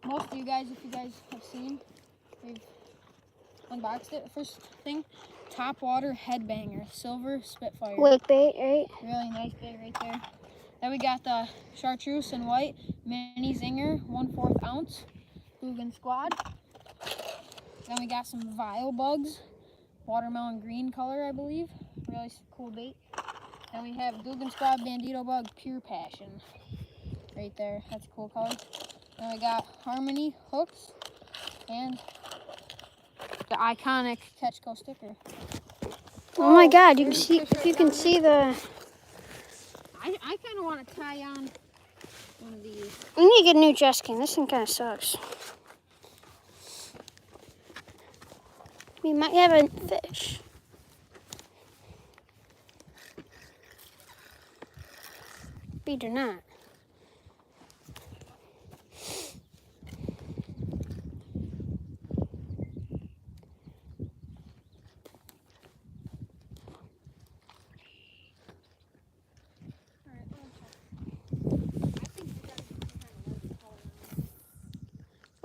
most of you guys, if you guys have seen, we've unboxed it. First thing, top water headbanger, silver Spitfire. Wake bait, right? Really nice bait right there. Then we got the chartreuse and white mini zinger, 1/4 ounce, Guggen Squad. Then we got some Vile bugs, watermelon green color, I believe. Really cool bait. Then we have Guggen Squad Bandito bug, pure passion. Right there, that's a cool color. Then we got Harmony hooks and the iconic Catchco sticker. Oh my God! You can see if you can see the. I kind of want to tie on one of these. We need to get a new chest cam. This thing kind of sucks. We might have a fish. We do not.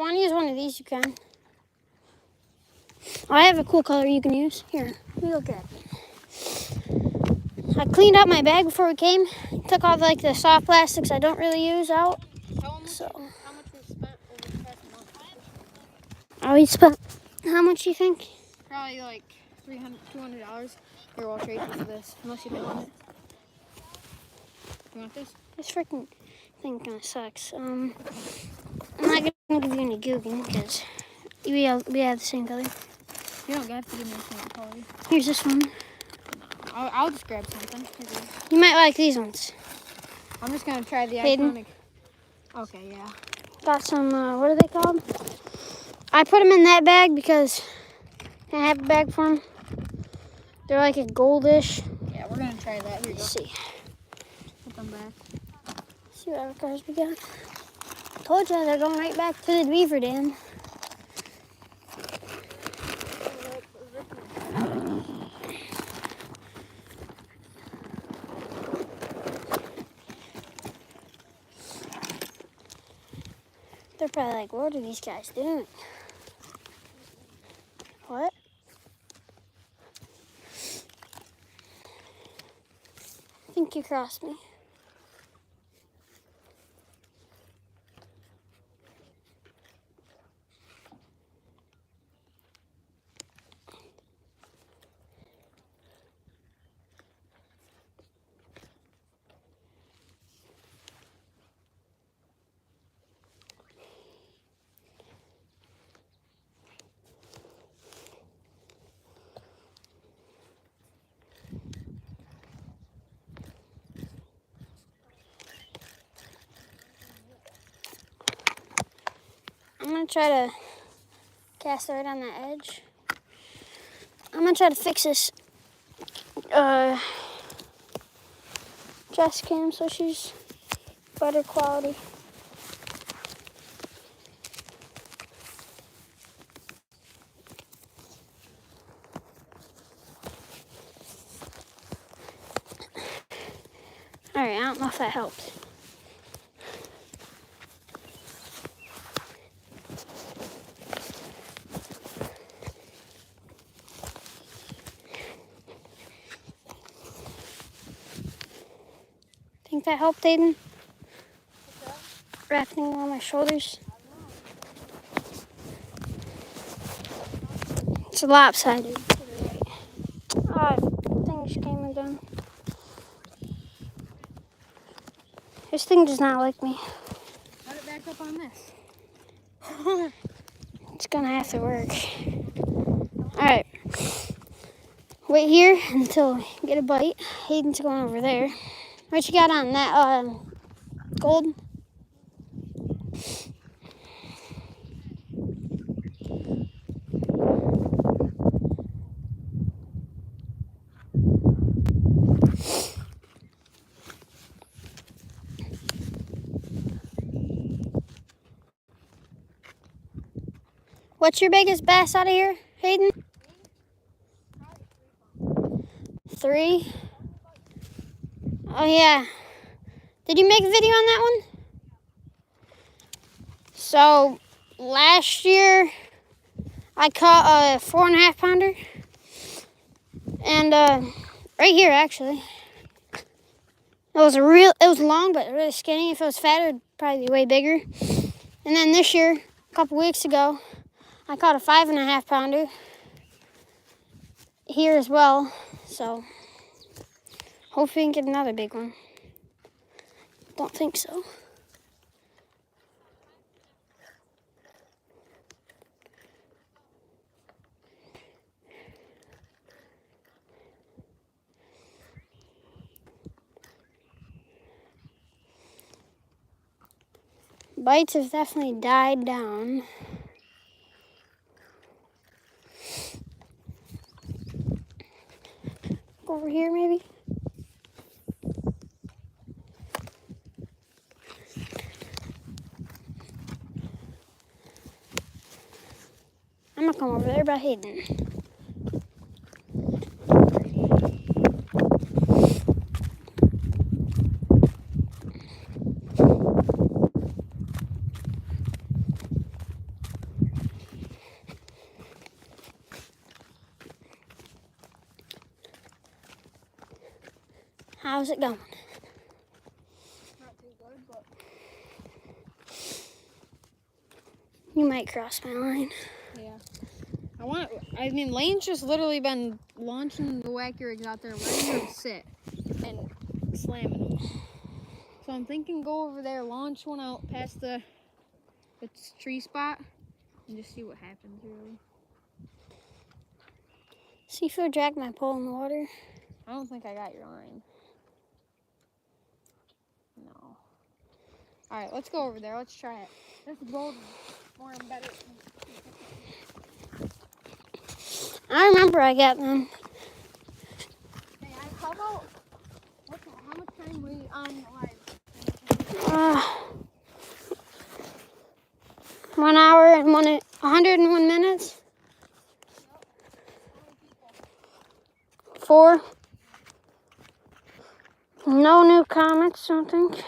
want to use one of these, you can. I have a cool color you can use. Here, let me look at it. I cleaned out my bag before we came. Took all like the soft plastics I don't really use out. So How much we spent over the past month? I always spent. How much you think? Probably like $200. Here, we'll trade you for this, unless you don't want it. You want this? This freaking thing kind of sucks. I'm not gonna give you any Guggen because we have the same color. You don't have to give me a single color. Here's this one. I'll just grab something. You might like these ones. I'm just gonna try the Hayden? iconic. Okay, yeah. Got some. What are they called? I put them in that bag because I have a bag for them. They're like a goldish. Yeah, we're gonna try that. Here you go. Let's see. Put them back. See what other cars we got. Told you they're going right back to the beaver dam. They're probably like, what are these guys doing? What? I think you crossed me. I'm gonna try to cast right on that edge. I'm gonna try to fix this chest cam so she's better quality. Alright, I don't know if that helped. Think that helped, Hayden? Wrapping on my shoulders. It's lopsided. Oh, thing just came undone. This thing does not like me. Put it back up on this. It's gonna have to work. Alright. Wait here until we get a bite. Hayden's going over there. What you got on that gold? What's your biggest bass out of here, Hayden? 3? Oh yeah. Did you make a video on that one? So last year I caught a 4.5 pounder. And right here actually. It was long but really skinny. If it was fatter it'd probably be way bigger. And then this year, a couple weeks ago, I caught a 5.5 pounder here as well. So hopefully we can get another big one. Don't think so. Bites have definitely died down. Go over here maybe. I'm gonna come over there by Hayden. How's it going? Not too good, but You might cross my line. yeah. Lane's just literally been launching the wacky rigs out there, letting them sit and slamming them. So I'm thinking go over there, launch one out past the tree spot, and just see what happens, really. Seafood dragged my pole in the water. I don't think I got your line. No. Alright, let's go over there. Let's try it. This is golden. More and better. I remember I got them. Hey, how about, how much time were you on live? 1 hour and 101 minutes. 4. No new comments, I don't think.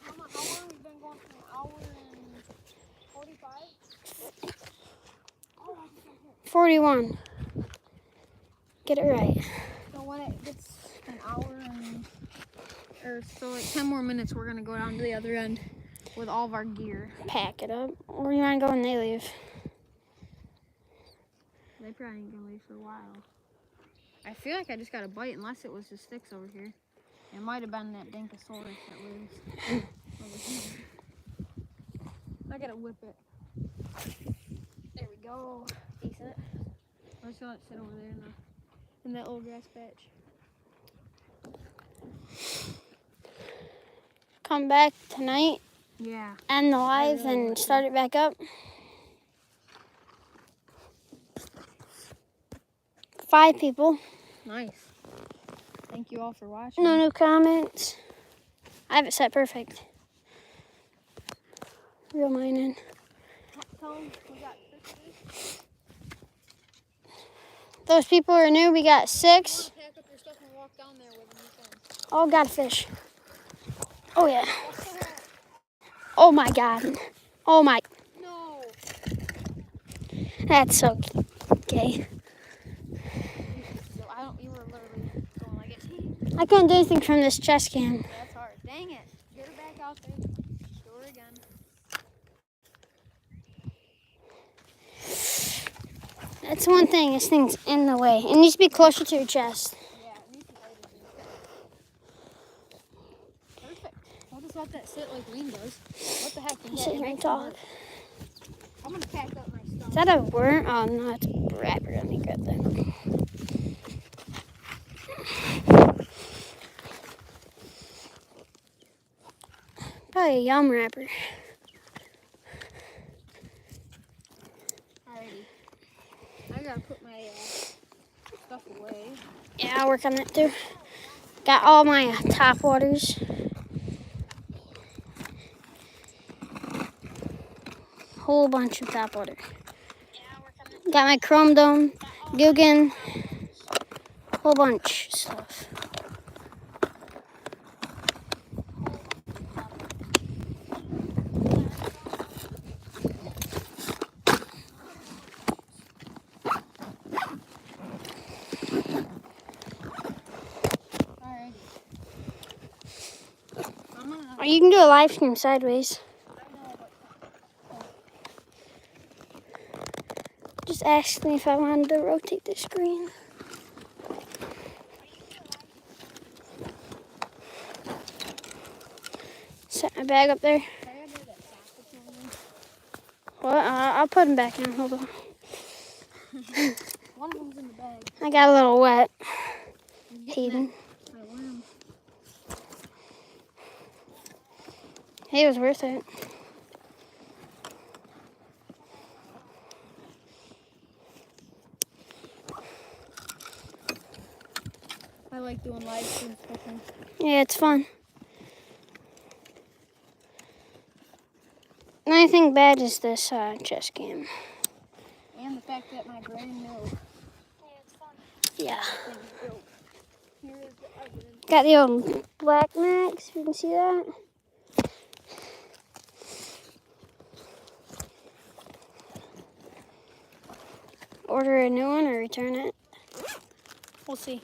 How long have we been going for? An hour and 45? 41. Get it right. So when it gets an hour and, or so like 10 more minutes, we're gonna go down to the other end with all of our gear. Pack it up. Where do you want to go when they leave? They probably ain't gonna leave for a while. I feel like I just got a bite, unless it was just sticks over here. It might have been that Dankosaurus that lives over here. I gotta whip it. There we go. Decent. Let's let it sit over there in that little grass patch. Come back tonight, Yeah. end the live, really and want to. start it back up. 5 people. Nice. Thank you all for watching. No new comments. I have it set perfect. Real mining. Tell 'em we got pictures. Those people are new. We got 6. Pack up your stuff and walk down there with them. Oh, got a fish. Oh, yeah. Oh, my God. Oh, my. No. That's so gay. So you were literally going like it. I couldn't do anything from this chest cam. That's hard. Dang it. Get her back out there. Do her again. That's one thing. This thing's in the way. It needs to be closer to your chest. Yeah, it needs to be harder. Perfect. I'll just let that sit like Wayne does. What the heck? Sit here and talk. I'm going to pack up my stuff. Is that a worm? Oh, no, it's a rapper. Let me grab that. Probably a yum wrapper. Alrighty. I gotta put my stuff away. Yeah, I'll work on that too. Got all my top waters. Whole bunch of top water. Got my chrome dome, Guggen, whole bunch of stuff. Alrighty. Or you can do a live stream sideways. Just asked me if I wanted to rotate the screen. Set my bag up there. What? I'll put them back in. Hold on. One of them's in the bag. I got a little wet. Hayden. Hey, it was worth it. I like doing live streams fishing. Yeah, it's fun. The only thing bad is this chest cam. And the fact that my brand new Yeah. thing is built. Here is the evidence. Got the old black max, if you can see that. order a new one or return it. We'll see.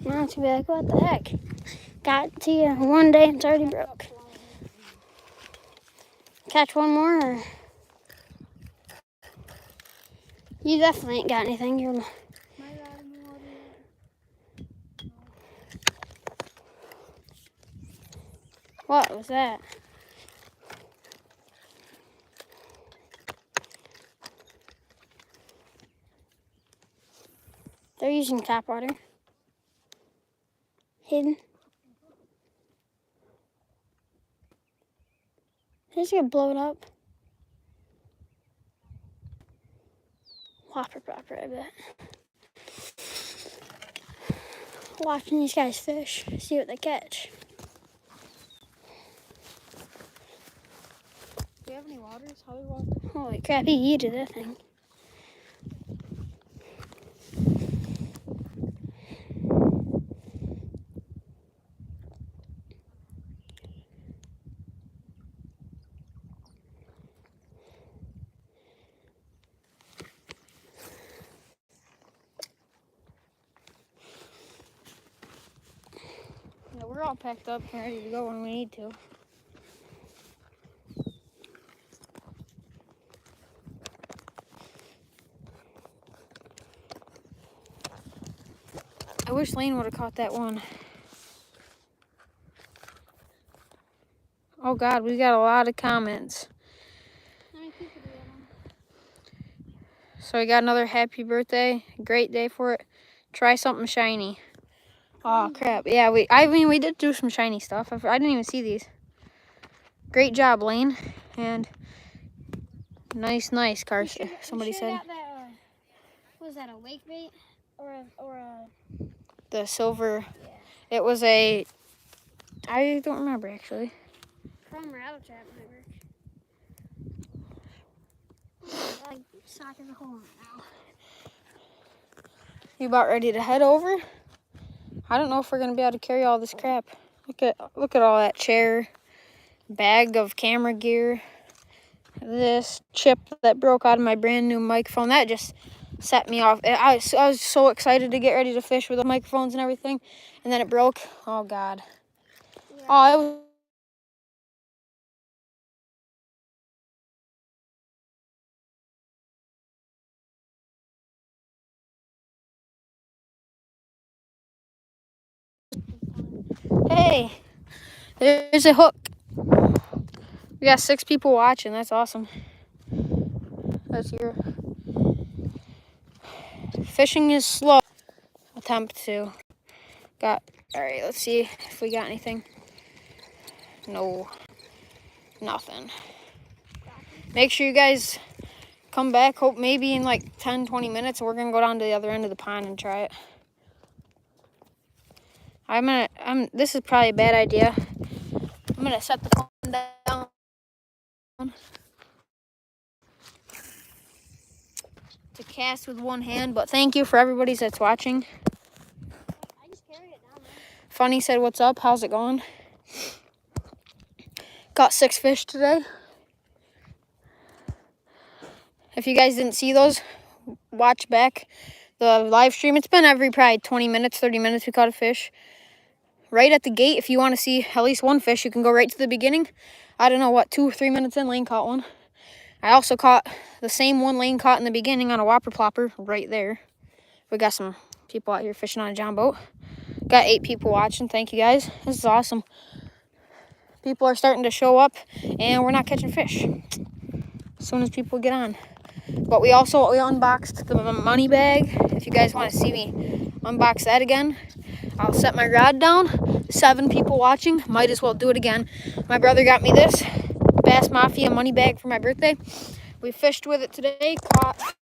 Not too bad. What the heck? Got to you one day and it's already broke. Catch one more? Or... You definitely ain't got anything. You're... What was that? They're using tap water. Hayden. Just gonna blow it up. Whopper popper, I bet. Watching these guys fish, see what they catch. Do you have any waters? How water? Holy crap, he yeeted that thing. Yeah, we're all packed up and ready to go when we need to. I wish Lane would have caught that one. Oh God, we got a lot of comments. How many people do you have? So we got another happy birthday. Great day for it. Try something shiny. Oh crap. Yeah, we did do some shiny stuff. I didn't even see these. Great job, Lane. And nice, Carson. Somebody said. Got that, what was that, a wake bait? Or a... The silver. Yeah. It was a... I don't remember actually. Chrome rattle trap might work. Like sock in the hole right now. You about ready to head over? I don't know if we're gonna be able to carry all this crap. Look at all that chair, bag of camera gear, this chip that broke out of my brand new microphone. That just set me off. I was so excited to get ready to fish with the microphones and everything, and then it broke. Oh God. Yeah. Oh, it was. Hey, there's a hook. We got 6 people watching. That's awesome. That's your fishing is slow. Attempt to. All right, let's see if we got anything. No, nothing. Make sure you guys come back. Hope maybe in like 10-20 minutes we're gonna go down to the other end of the pond and try it. This is probably a bad idea. I'm gonna set the phone down to cast with one hand, but thank you for everybody that's watching. I just carried it down there. Funny said, what's up? How's it going? Got 6 fish today. If you guys didn't see those, watch back the live stream. It's been every probably 20 minutes, 30 minutes we caught a fish. Right at the gate, if you want to see at least one fish, you can go right to the beginning. I don't know what, 2 or 3 minutes in, Lane caught one. I also caught the same one Lane caught in the beginning on a whopper plopper right there. We got some people out here fishing on a John boat. Got 8 people watching. Thank you guys. This is awesome. People are starting to show up and we're not catching fish as soon as people get on. But we unboxed the money bag. If you guys want to see me unbox that again, I'll set my rod down. 7 people watching. Might as well do it again. My brother got me this Bass Mafia money bag for my birthday. We fished with it today. Caught